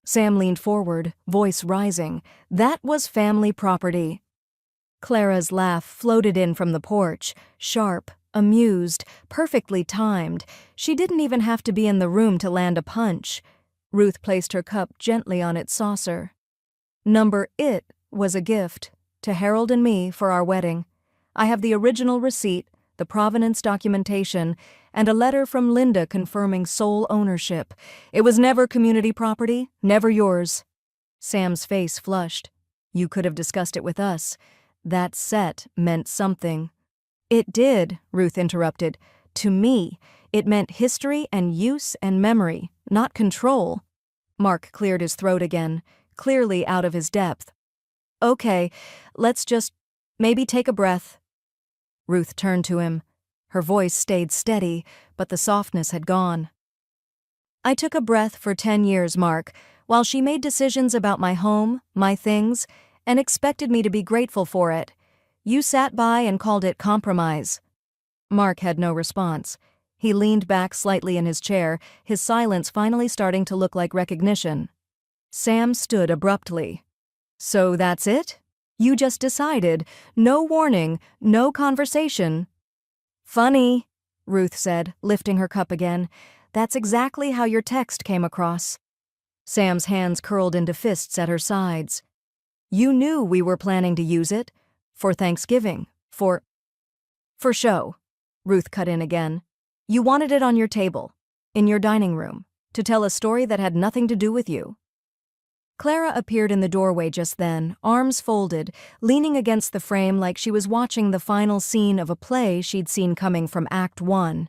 [SPEAKER 1] Sam leaned forward, voice rising. "That was family property." Clara's laugh floated in from the porch, sharp, amused, perfectly timed. She didn't even have to be in the room to land a punch. Ruth placed her cup gently on its saucer. "Number it was a gift, to Harold and me for our wedding. I have the original receipt, the provenance documentation, and a letter from Linda confirming sole ownership. It was never community property, never yours." Sam's face flushed. "You could have discussed it with us. That set meant something." "It did," Ruth interrupted. "To me, it meant history and use and memory, not control." Mark cleared his throat again, clearly out of his depth. "Okay, let's just maybe take a breath." Ruth turned to him. Her voice stayed steady, but the softness had gone. "I took a breath for 10 years, Mark, while she made decisions about my home, my things, and expected me to be grateful for it. You sat by and called it compromise." Mark had no response. He leaned back slightly in his chair, his silence finally starting to look like recognition. Sam stood abruptly. "So that's it? You just decided, no warning, no conversation." "Funny," Ruth said, lifting her cup again. "That's exactly how your text came across." Sam's hands curled into fists at her sides. "You knew we were planning to use it. For Thanksgiving. For show. Ruth cut in again. You wanted it on your table, in your dining room, to tell a story that had nothing to do with you. Clara appeared in the doorway just then, arms folded, leaning against the frame like she was watching the final scene of a play she'd seen coming from Act 1.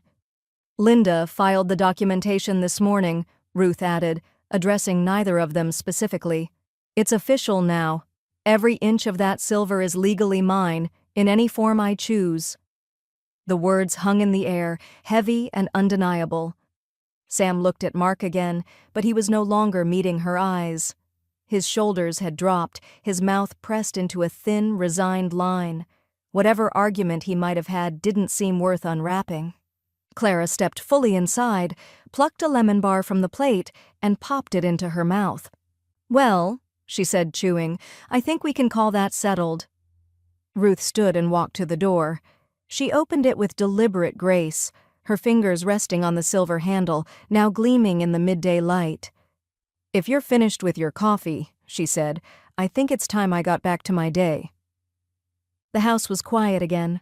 [SPEAKER 1] Linda filed the documentation this morning, Ruth added, addressing neither of them specifically. It's official now. Every inch of that silver is legally mine, in any form I choose. The words hung in the air, heavy and undeniable. Sam looked at Mark again, but he was no longer meeting her eyes. His shoulders had dropped, his mouth pressed into a thin, resigned line. Whatever argument he might have had didn't seem worth unwrapping. Clara stepped fully inside, plucked a lemon bar from the plate, and popped it into her mouth. Well, she said, chewing, I think we can call that settled. Ruth stood and walked to the door. She opened it with deliberate grace, her fingers resting on the silver handle, now gleaming in the midday light. If you're finished with your coffee, she said, I think it's time I got back to my day. The house was quiet again.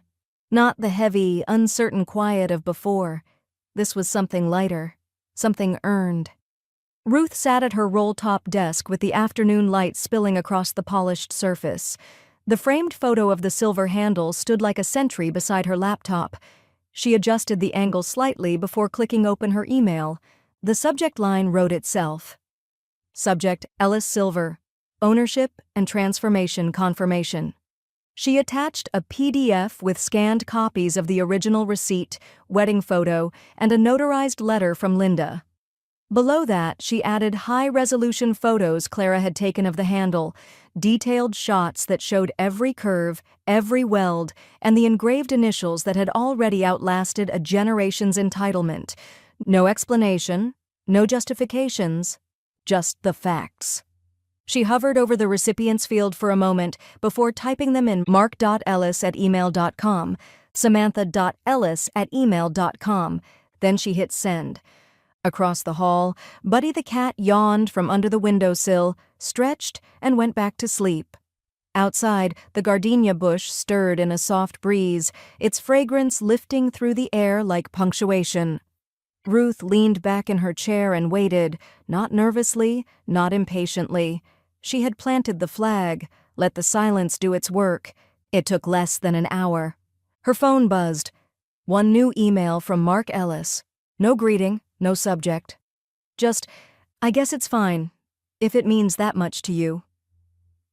[SPEAKER 1] Not the heavy, uncertain quiet of before. This was something lighter, something earned. Ruth sat at her roll-top desk with the afternoon light spilling across the polished surface. The framed photo of the silver handle stood like a sentry beside her laptop. She adjusted the angle slightly before clicking open her email. The subject line wrote itself. Subject: Ellis Silver. Ownership and transformation confirmation. She attached a PDF with scanned copies of the original receipt, wedding photo, and a notarized letter from Linda. Below that, she added high-resolution photos Clara had taken of the handle, detailed shots that showed every curve, every weld, and the engraved initials that had already outlasted a generation's entitlement. No explanation, no justifications, just the facts. She hovered over the recipient's field for a moment before typing them in mark.ellis@email.com, samantha.ellis@email.com. Then she hit send. Across the hall, Buddy the cat yawned from under the windowsill, stretched, and went back to sleep. Outside, the gardenia bush stirred in a soft breeze, its fragrance lifting through the air like punctuation. Ruth leaned back in her chair and waited, not nervously, not impatiently. She had planted the flag, let the silence do its work. It took less than an hour. Her phone buzzed. One new email from Mark Ellis. No greeting, no subject. Just, I guess it's fine, if it means that much to you.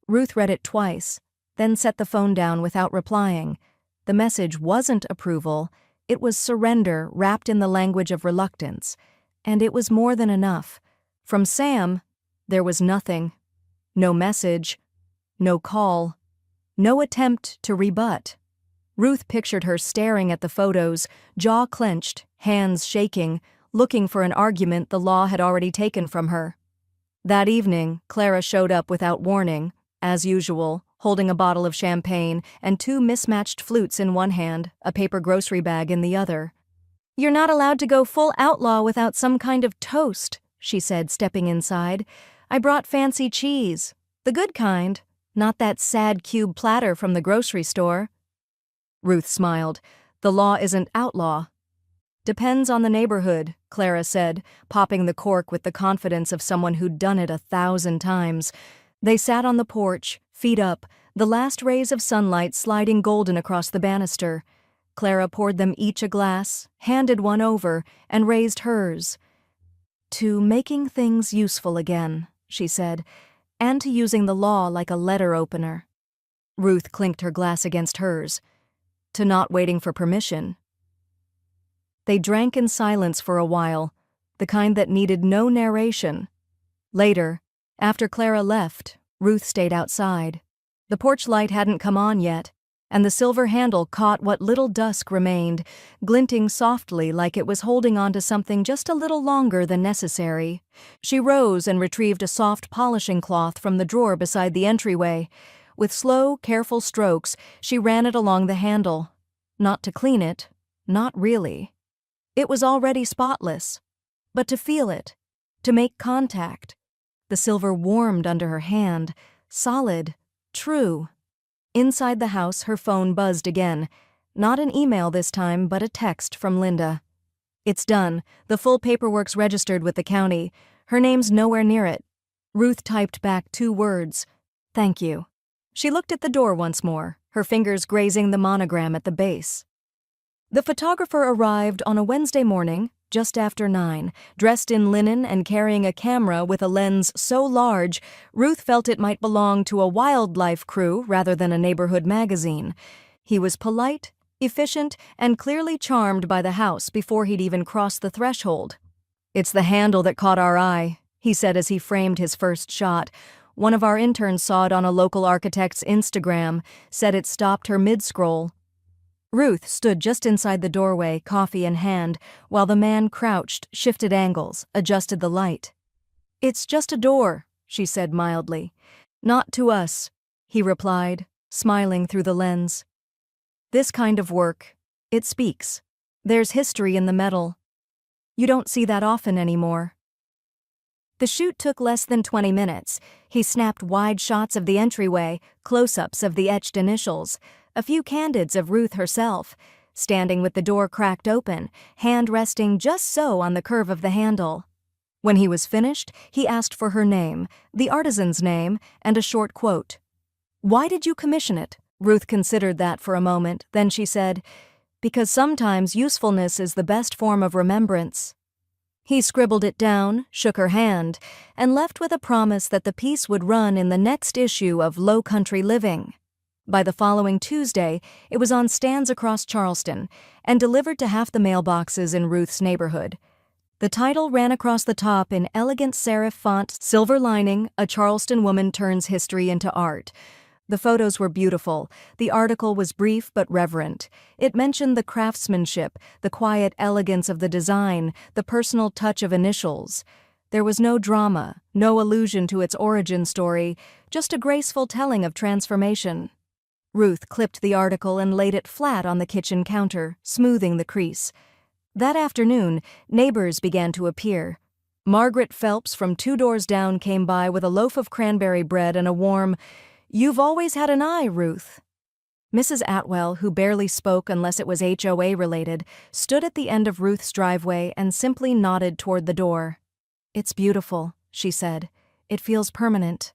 [SPEAKER 1] Ruth read it twice, then set the phone down without replying. The message wasn't approval. It was surrender wrapped in the language of reluctance, and it was more than enough. From Sam, there was nothing. No message, no call, no attempt to rebut. Ruth pictured her staring at the photos, jaw clenched, hands shaking, looking for an argument the law had already taken from her. That evening, Clara showed up without warning, as usual, holding a bottle of champagne and two mismatched flutes in one hand, a paper grocery bag in the other. You're not allowed to go full outlaw without some kind of toast, she said, stepping inside. I brought fancy cheese. The good kind, not that sad cube platter from the grocery store. Ruth smiled. The law isn't outlaw. Depends on the neighborhood, Clara said, popping the cork with the confidence of someone who'd done it 1,000 times. They sat on the porch, feet up, the last rays of sunlight sliding golden across the banister. Clara poured them each a glass, handed one over, and raised hers. To making things useful again, she said, and to using the law like a letter opener. Ruth clinked her glass against hers. To not waiting for permission. They drank in silence for a while, the kind that needed no narration. Later, after Clara left, Ruth stayed outside. The porch light hadn't come on yet, and the silver handle caught what little dusk remained, glinting softly like it was holding on to something just a little longer than necessary. She rose and retrieved a soft polishing cloth from the drawer beside the entryway. With slow, careful strokes, she ran it along the handle. Not to clean it, not really. It was already spotless. But to feel it, to make contact. The silver warmed under her hand, solid, true. Inside the house, her phone buzzed again. Not an email this time, but a text from Linda. "It's done. The full paperwork's registered with the county. Her name's nowhere near it." Ruth typed back 2 words. "Thank you." She looked at the door once more, her fingers grazing the monogram at the base. The photographer arrived on a Wednesday morning, just after 9, dressed in linen and carrying a camera with a lens so large, Ruth felt it might belong to a wildlife crew rather than a neighborhood magazine. He was polite, efficient, and clearly charmed by the house before he'd even crossed the threshold. "It's the handle that caught our eye," he said as he framed his first shot. "One of our interns saw it on a local architect's Instagram, said it stopped her mid-scroll." Ruth stood just inside the doorway, coffee in hand, while the man crouched, shifted angles, adjusted the light. "It's just a door," she said mildly. "Not to us," he replied, smiling through the lens. "This kind of work, it speaks. There's history in the metal. You don't see that often anymore." The shoot took less than 20 minutes. He snapped wide shots of the entryway, close-ups of the etched initials, a few candids of Ruth herself, standing with the door cracked open, hand resting just so on the curve of the handle. When he was finished, he asked for her name, the artisan's name, and a short quote. "Why did you commission it?" Ruth considered that for a moment, then she said, "Because sometimes usefulness is the best form of remembrance." He scribbled it down, shook her hand, and left with a promise that the piece would run in the next issue of Low Country Living. By the following Tuesday, it was on stands across Charleston and delivered to half the mailboxes in Ruth's neighborhood. The title ran across the top in elegant serif font, "Silver lining, a Charleston woman turns history into art." The photos were beautiful. The article was brief but reverent. It mentioned the craftsmanship, the quiet elegance of the design, the personal touch of initials. There was no drama, no allusion to its origin story, just a graceful telling of transformation. Ruth clipped the article and laid it flat on the kitchen counter, smoothing the crease. That afternoon, neighbors began to appear. Margaret Phelps from 2 doors down came by with a loaf of cranberry bread and a warm, "You've always had an eye, Ruth." Mrs. Atwell, who barely spoke unless it was HOA related, stood at the end of Ruth's driveway and simply nodded toward the door. "It's beautiful," she said. "It feels permanent."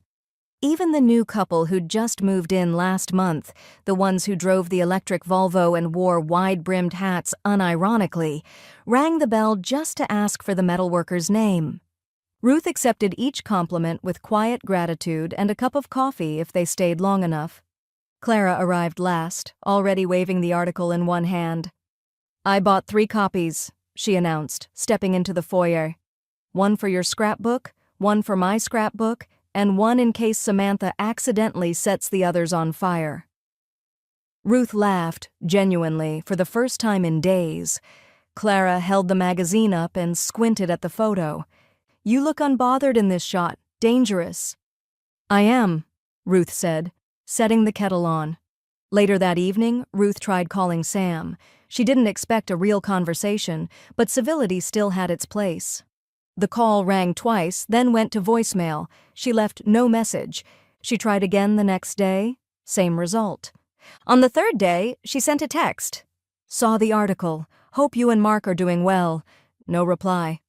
[SPEAKER 1] Even the new couple who'd just moved in last month, the ones who drove the electric Volvo and wore wide-brimmed hats unironically, rang the bell just to ask for the metalworker's name. Ruth accepted each compliment with quiet gratitude and a cup of coffee if they stayed long enough. Clara arrived last, already waving the article in one hand. "I bought 3 copies," she announced, stepping into the foyer. "One for your scrapbook, one for my scrapbook, and one in case Samantha accidentally sets the others on fire." Ruth laughed, genuinely, for the first time in days. Clara held the magazine up and squinted at the photo. "You look unbothered in this shot. Dangerous." "I am," Ruth said, setting the kettle on. Later that evening, Ruth tried calling Sam. She didn't expect a real conversation, but civility still had its place. The call rang twice, then went to voicemail. She left no message. She tried again the next day. Same result. On the 3rd day, she sent a text. "Saw the article. Hope you and Mark are doing well." No reply.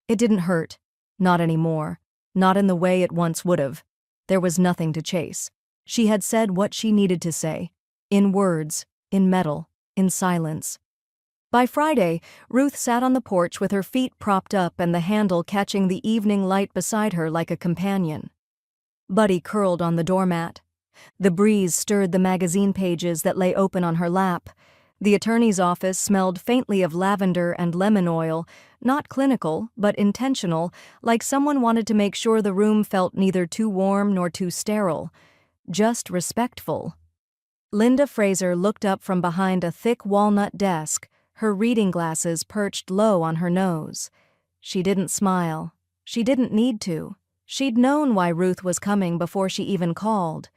[SPEAKER 1] It didn't hurt. Not anymore. Not in the way it once would have. There was nothing to chase. She had said what she needed to say. In words, in metal, in silence. By Friday, Ruth sat on the porch with her feet propped up and the handle catching the evening light beside her like a companion. Buddy curled on the doormat. The breeze stirred the magazine pages that lay open on her lap. The attorney's office smelled faintly of lavender and lemon oil, not clinical, but intentional, like someone wanted to make sure the room felt neither too warm nor too sterile. Just respectful. Linda Fraser looked up from behind a thick walnut desk, her reading glasses perched low on her nose. She didn't smile. She didn't need to. She'd known why Ruth was coming before she even called.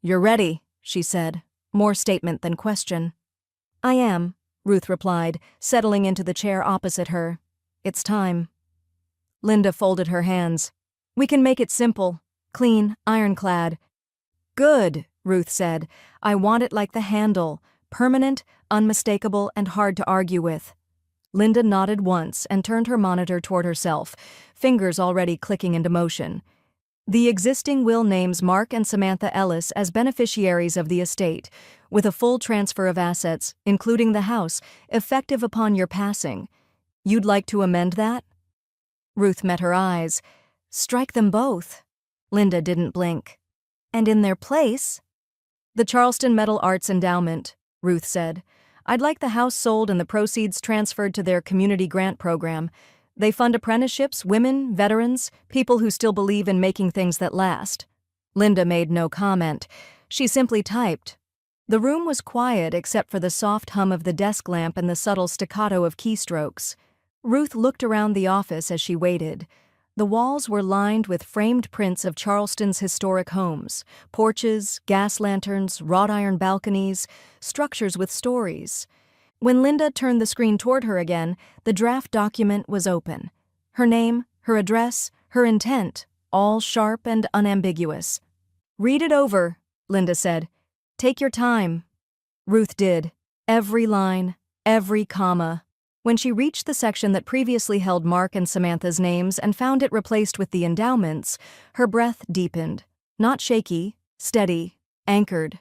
[SPEAKER 1] "You're ready," she said, more statement than question. "I am," Ruth replied, settling into the chair opposite her. "It's time." Linda folded her hands. "We can make it simple. Clean, ironclad." "Good," Ruth said. "I want it like the handle, permanent, unmistakable, and hard to argue with." Linda nodded once and turned her monitor toward herself, fingers already clicking into motion. The existing will names Mark and Samantha Ellis as beneficiaries of the estate, with a full transfer of assets, including the house, effective upon your passing. You'd like to amend that? Ruth met her eyes. Strike them both. Linda didn't blink. And in their place? The Charleston Metal Arts Endowment, Ruth said. I'd like the house sold and the proceeds transferred to their community grant program. They fund apprenticeships, women, veterans, people who still believe in making things that last. Linda made no comment. She simply typed. The room was quiet except for the soft hum of the desk lamp and the subtle staccato of keystrokes. Ruth looked around the office as she waited. The walls were lined with framed prints of Charleston's historic homes, porches, gas lanterns, wrought iron balconies, structures with stories. When Linda turned the screen toward her again, the draft document was open. Her name, her address, her intent, all sharp and unambiguous. Read it over, Linda said. Take your time. Ruth did. Every line, every comma. When she reached the section that previously held Mark and Samantha's names and found it replaced with the endowments, her breath deepened. Not shaky, steady, anchored.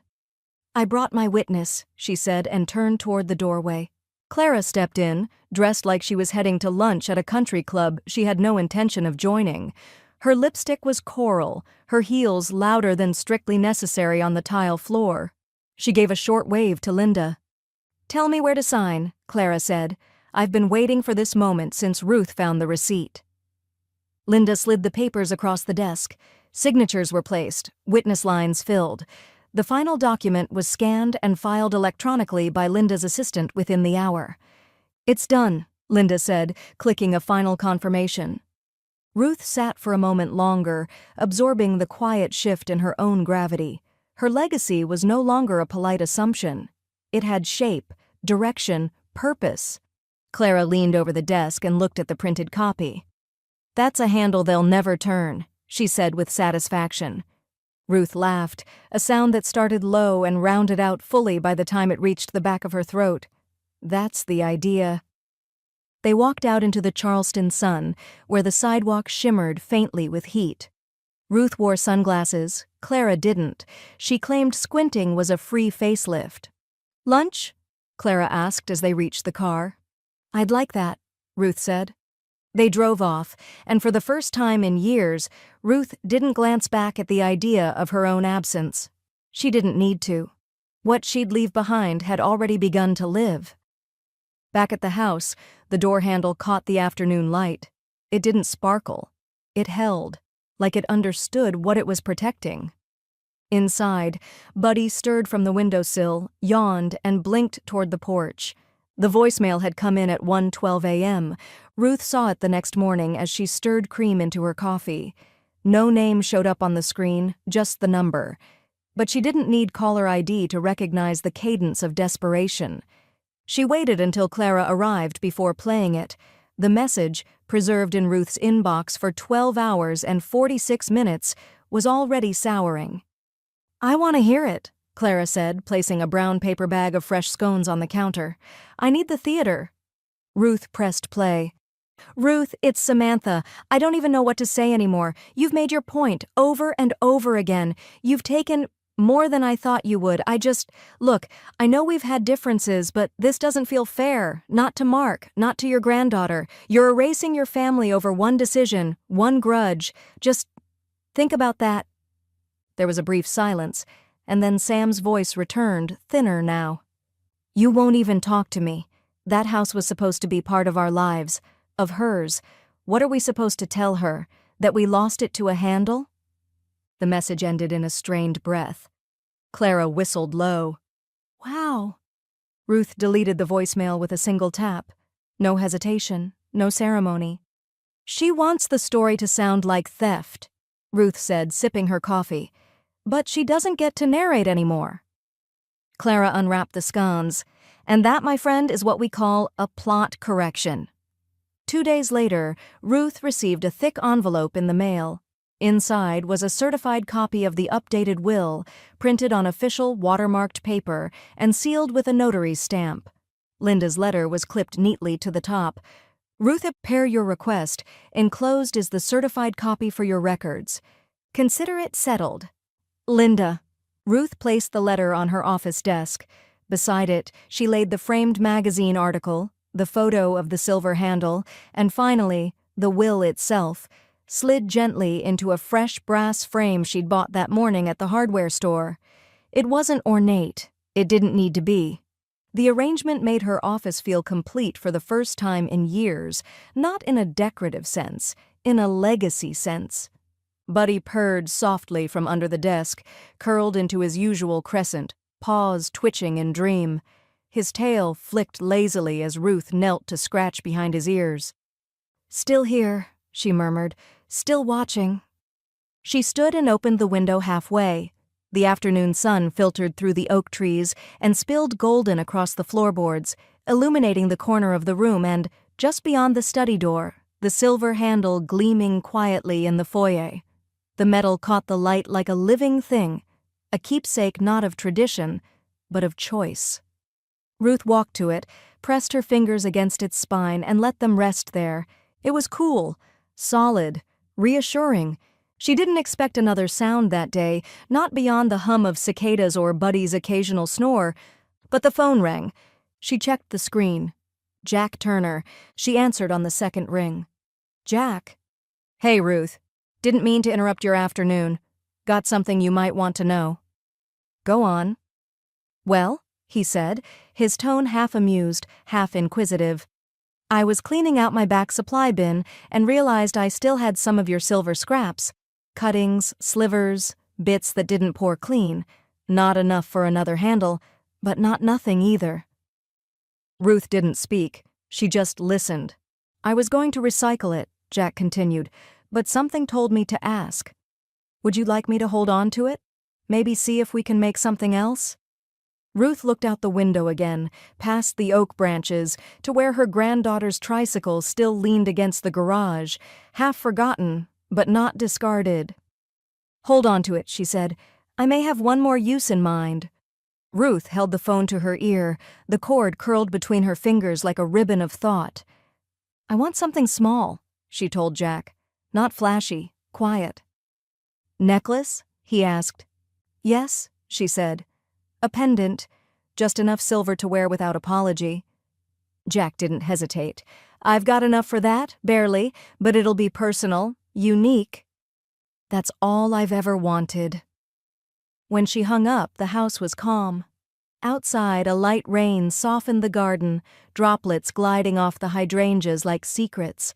[SPEAKER 1] I brought my witness, she said, and turned toward the doorway. Clara stepped in, dressed like she was heading to lunch at a country club she had no intention of joining. Her lipstick was coral, her heels louder than strictly necessary on the tile floor. She gave a short wave to Linda. Tell me where to sign, Clara said. I've been waiting for this moment since Ruth found the receipt. Linda slid the papers across the desk. Signatures were placed, witness lines filled. The final document was scanned and filed electronically by Linda's assistant within the hour. It's done, Linda said, clicking a final confirmation. Ruth sat for a moment longer, absorbing the quiet shift in her own gravity. Her legacy was no longer a polite assumption. It had shape, direction, purpose. Clara leaned over the desk and looked at the printed copy. That's a handle they'll never turn, she said with satisfaction. Ruth laughed, a sound that started low and rounded out fully by the time it reached the back of her throat. That's the idea. They walked out into the Charleston sun, where the sidewalk shimmered faintly with heat. Ruth wore sunglasses, Clara didn't. She claimed squinting was a free facelift. Lunch? Clara asked as they reached the car. I'd like that, Ruth said. They drove off, and for the first time in years, Ruth didn't glance back at the idea of her own absence. She didn't need to. What she'd leave behind had already begun to live. Back at the house, the door handle caught the afternoon light. It didn't sparkle. It held, like it understood what it was protecting. Inside, Buddy stirred from the windowsill, yawned, and blinked toward the porch. The voicemail had come in at 1:12 a.m. Ruth saw it the next morning as she stirred cream into her coffee. No name showed up on the screen, just the number. But she didn't need caller ID to recognize the cadence of desperation. She waited until Clara arrived before playing it. The message, preserved in Ruth's inbox for 12 hours and 46 minutes, was already souring. I want to hear it, Clara said, placing a brown paper bag of fresh scones on the counter. I need the theater. Ruth pressed play. Ruth, it's Samantha. I don't even know what to say anymore. You've made your point over and over again. You've taken more than I thought you would. Look, I know we've had differences, but this doesn't feel fair. Not to Mark, not to your granddaughter. You're erasing your family over one decision, one grudge. Just think about that. There was a brief silence, and then Sam's voice returned, thinner now. You won't even talk to me. That house was supposed to be part of our lives, of hers. What are we supposed to tell her? That we lost it to a handle? The message ended in a strained breath. Clara whistled low. Wow. Ruth deleted the voicemail with a single tap. No hesitation, no ceremony. She wants the story to sound like theft, Ruth said, sipping her coffee. But she doesn't get to narrate anymore. Clara unwrapped the scones, and that, my friend, is what we call a plot correction. 2 days later, Ruth received a thick envelope in the mail. Inside was a certified copy of the updated will, printed on official watermarked paper and sealed with a notary's stamp. Linda's letter was clipped neatly to the top. Ruth, per your request, enclosed is the certified copy for your records. Consider it settled. Linda. Ruth placed the letter on her office desk. Beside it, she laid the framed magazine article, the photo of the silver handle, and finally, the will itself, slid gently into a fresh brass frame she'd bought that morning at the hardware store. It wasn't ornate. It didn't need to be. The arrangement made her office feel complete for the first time in years, not in a decorative sense, in a legacy sense. Buddy purred softly from under the desk, curled into his usual crescent, paws twitching in dream. His tail flicked lazily as Ruth knelt to scratch behind his ears. "Still here," she murmured, "still watching." She stood and opened the window halfway. The afternoon sun filtered through the oak trees and spilled golden across the floorboards, illuminating the corner of the room and, just beyond the study door, the silver handle gleaming quietly in the foyer. The metal caught the light like a living thing, a keepsake not of tradition, but of choice. Ruth walked to it, pressed her fingers against its spine and let them rest there. It was cool, solid, reassuring. She didn't expect another sound that day, not beyond the hum of cicadas or Buddy's occasional snore. But the phone rang. She checked the screen. Jack Turner. She answered on the second ring. "Jack." "Hey, Ruth. Didn't mean to interrupt your afternoon. Got something you might want to know." "Go on." "Well," he said, his tone half amused, half inquisitive. "I was cleaning out my back supply bin and realized I still had some of your silver scraps. Cuttings, slivers, bits that didn't pour clean. Not enough for another handle, but not nothing either." Ruth didn't speak. She just listened. "I was going to recycle it," Jack continued, "but something told me to ask. Would you like me to hold on to it? Maybe see if we can make something else?" Ruth looked out the window again, past the oak branches, to where her granddaughter's tricycle still leaned against the garage, half forgotten, but not discarded. "Hold on to it," she said. "I may have one more use in mind." Ruth held the phone to her ear, the cord curled between her fingers like a ribbon of thought. "I want something small," she told Jack. "Not flashy, quiet." "Necklace?" he asked. "Yes," she said. "A pendant, just enough silver to wear without apology." Jack didn't hesitate. "I've got enough for that, barely, but it'll be personal, unique." "That's all I've ever wanted." When she hung up, the house was calm. Outside, a light rain softened the garden, droplets gliding off the hydrangeas like secrets.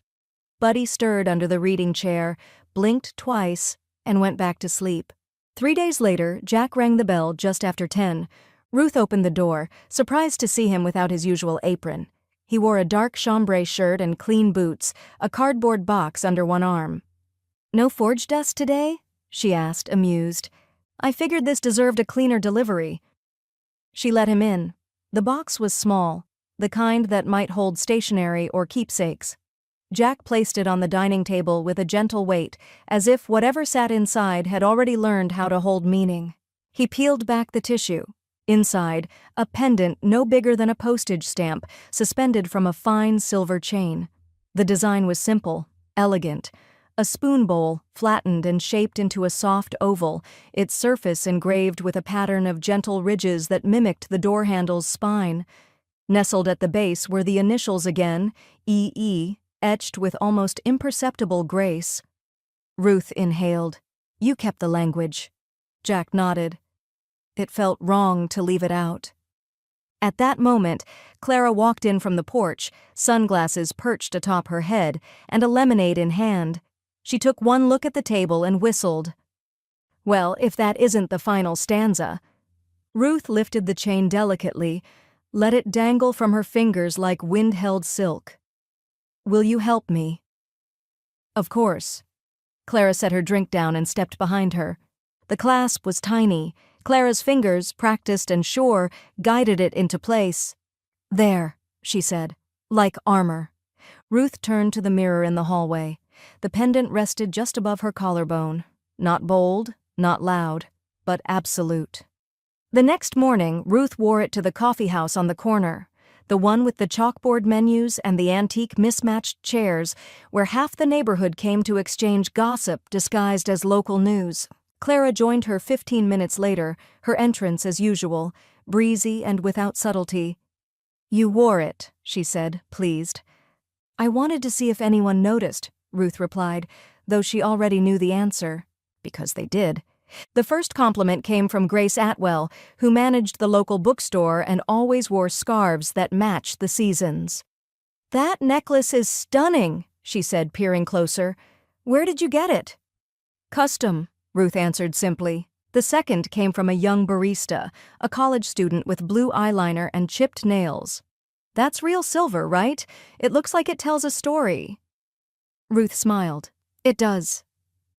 [SPEAKER 1] Buddy stirred under the reading chair, blinked twice, and went back to sleep. 3 days later, Jack rang the bell just after 10. Ruth opened the door, surprised to see him without his usual apron. He wore a dark chambray shirt and clean boots, a cardboard box under one arm. "No forge dust today?" she asked, amused. "I figured this deserved a cleaner delivery." She let him in. The box was small, the kind that might hold stationery or keepsakes. Jack placed it on the dining table with a gentle weight, as if whatever sat inside had already learned how to hold meaning. He peeled back the tissue. Inside, a pendant no bigger than a postage stamp, suspended from a fine silver chain. The design was simple, elegant. A spoon bowl, flattened and shaped into a soft oval, its surface engraved with a pattern of gentle ridges that mimicked the door handle's spine. Nestled at the base were the initials again, E.E., etched with almost imperceptible grace. Ruth inhaled. "You kept the language." Jack nodded. It felt wrong to leave it out. At that moment, Clara walked in from the porch, sunglasses perched atop her head, and a lemonade in hand. She took one look at the table and whistled. "Well, if that isn't the final stanza." Ruth lifted the chain delicately, let it dangle from her fingers like wind-held silk. "Will you help me?" "Of course." Clara set her drink down and stepped behind her. The clasp was tiny. Clara's fingers, practiced and sure, guided it into place. "There," she said, "like armor." Ruth turned to the mirror in the hallway. The pendant rested just above her collarbone. Not bold, not loud, but absolute. The next morning, Ruth wore it to the coffee house on the corner, the one with the chalkboard menus and the antique mismatched chairs, where half the neighborhood came to exchange gossip disguised as local news. Clara joined her 15 minutes later, her entrance as usual, breezy and without subtlety. "You wore it," she said, pleased. "I wanted to see if anyone noticed," Ruth replied, though she already knew the answer. Because they did. The first compliment came from Grace Atwell, who managed the local bookstore and always wore scarves that matched the seasons. "That necklace is stunning," she said, peering closer. "Where did you get it?" "Custom," Ruth answered simply. The second came from a young barista, a college student with blue eyeliner and chipped nails. "That's real silver, right? It looks like it tells a story." Ruth smiled. "It does."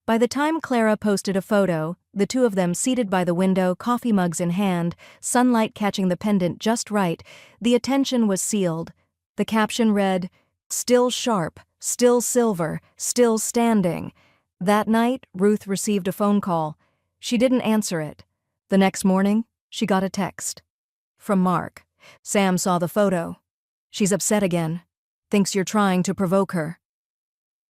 [SPEAKER 1] By the time Clara posted a photo, the two of them seated by the window, coffee mugs in hand, sunlight catching the pendant just right, the attention was sealed. The caption read, "Still sharp, still silver, still standing." That night, Ruth received a phone call. She didn't answer it. The next morning, she got a text. From Mark. "Sam saw the photo. She's upset again. Thinks you're trying to provoke her."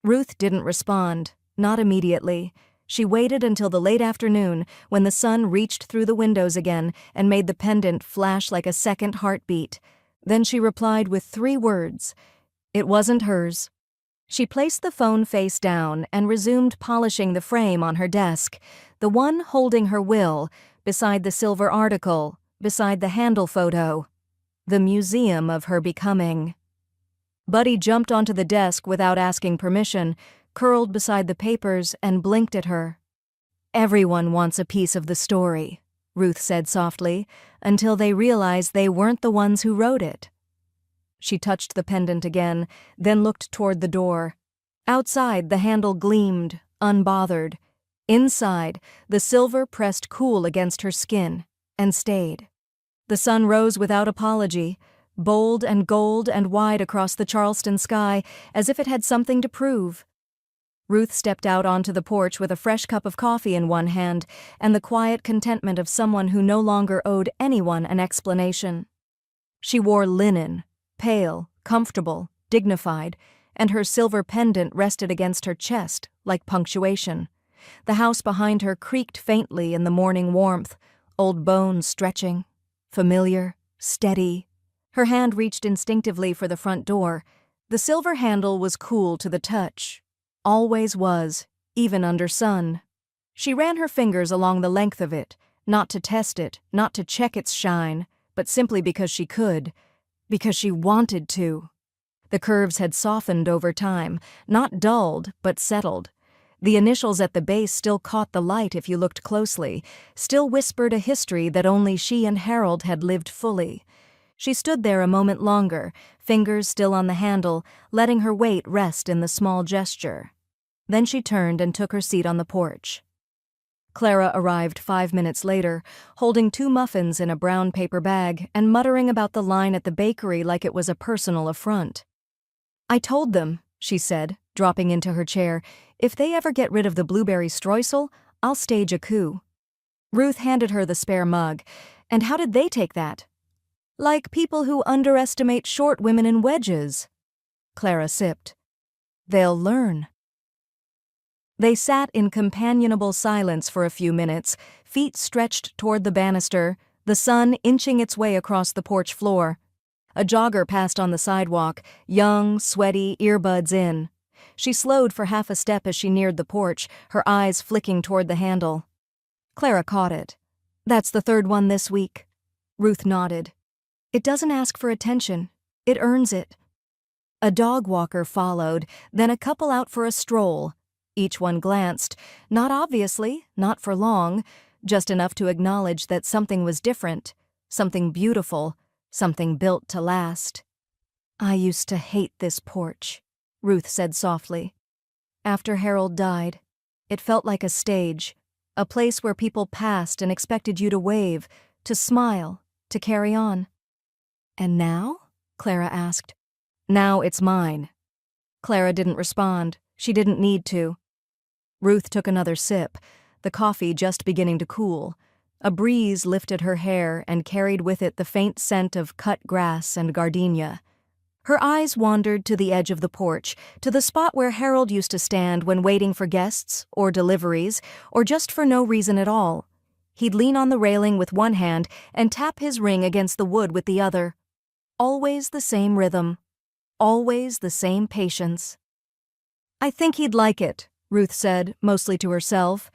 [SPEAKER 1] Ruth didn't respond. Not immediately. She waited until the late afternoon, when the sun reached through the windows again and made the pendant flash like a second heartbeat. Then she replied with 3 words. It wasn't hers. She placed the phone face down and resumed polishing the frame on her desk, the one holding her will, beside the silver article, beside the handle photo. The museum of her becoming. Buddy jumped onto the desk without asking permission, curled beside the papers, and blinked at her. "Everyone wants a piece of the story," Ruth said softly, "until they realize they weren't the ones who wrote it." She touched the pendant again, then looked toward the door. Outside, the handle gleamed, unbothered. Inside, the silver pressed cool against her skin, and stayed. The sun rose without apology, bold and gold and wide across the Charleston sky, as if it had something to prove. Ruth stepped out onto the porch with a fresh cup of coffee in one hand and the quiet contentment of someone who no longer owed anyone an explanation. She wore linen, pale, comfortable, dignified, and her silver pendant rested against her chest like punctuation. The house behind her creaked faintly in the morning warmth, old bones stretching, familiar, steady. Her hand reached instinctively for the front door. The silver handle was cool to the touch. Always was, even under sun. She ran her fingers along the length of it, not to test it, not to check its shine, but simply because she could, because she wanted to. The curves had softened over time, not dulled, but settled. The initials at the base still caught the light if you looked closely, still whispered a history that only she and Harold had lived fully. She stood there a moment longer, fingers still on the handle, letting her weight rest in the small gesture. Then she turned and took her seat on the porch. Clara arrived 5 minutes later, holding 2 muffins in a brown paper bag and muttering about the line at the bakery like it was a personal affront. "I told them," she said, dropping into her chair, "if they ever get rid of the blueberry streusel, I'll stage a coup." Ruth handed her the spare mug. "And how did they take that?" "Like people who underestimate short women in wedges." Clara sipped. "They'll learn." They sat in companionable silence for a few minutes, feet stretched toward the banister, the sun inching its way across the porch floor. A jogger passed on the sidewalk, young, sweaty, earbuds in. She slowed for half a step as she neared the porch, her eyes flicking toward the handle. Clara caught it. "That's the 3rd one this week." Ruth nodded. "It doesn't ask for attention. It earns it." A dog walker followed, then a couple out for a stroll. Each one glanced, not obviously, not for long, just enough to acknowledge that something was different, something beautiful, something built to last. "I used to hate this porch," Ruth said softly. "After Harold died, it felt like a stage, a place where people passed and expected you to wave, to smile, to carry on." "And now?" Clara asked. "Now it's mine." Clara didn't respond. She didn't need to. Ruth took another sip, the coffee just beginning to cool. A breeze lifted her hair and carried with it the faint scent of cut grass and gardenia. Her eyes wandered to the edge of the porch, to the spot where Harold used to stand when waiting for guests, or deliveries, or just for no reason at all. He'd lean on the railing with one hand and tap his ring against the wood with the other. Always the same rhythm. Always the same patience. "I think he'd like it," Ruth said, mostly to herself.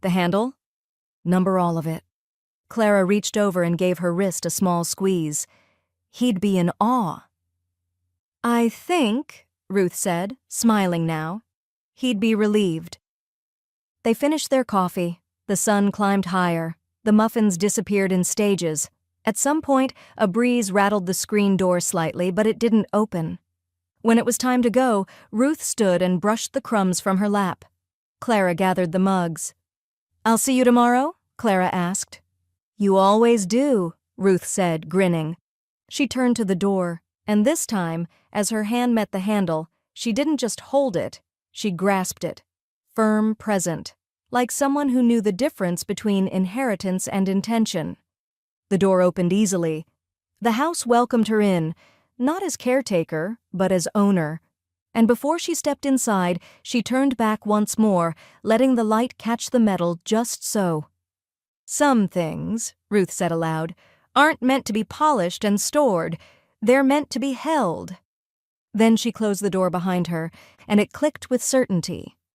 [SPEAKER 1] "The handle?" "Number all of it." Clara reached over and gave her wrist a small squeeze. "He'd be in awe." "I think," Ruth said, smiling now, "he'd be relieved." They finished their coffee. The sun climbed higher. The muffins disappeared in stages. At some point, a breeze rattled the screen door slightly, but it didn't open. When it was time to go, Ruth stood and brushed the crumbs from her lap. Clara gathered the mugs. "I'll see you tomorrow?" Clara asked. "You always do," Ruth said, grinning. She turned to the door, and this time, as her hand met the handle, she didn't just hold it, she grasped it. Firm, present, like someone who knew the difference between inheritance and intention. The door opened easily. The house welcomed her in, not as caretaker, but as owner. And before she stepped inside, she turned back once more, letting the light catch the metal just so. "Some things," Ruth said aloud, "aren't meant to be polished and stored. They're meant to be held." Then she closed the door behind her, and it clicked with certainty.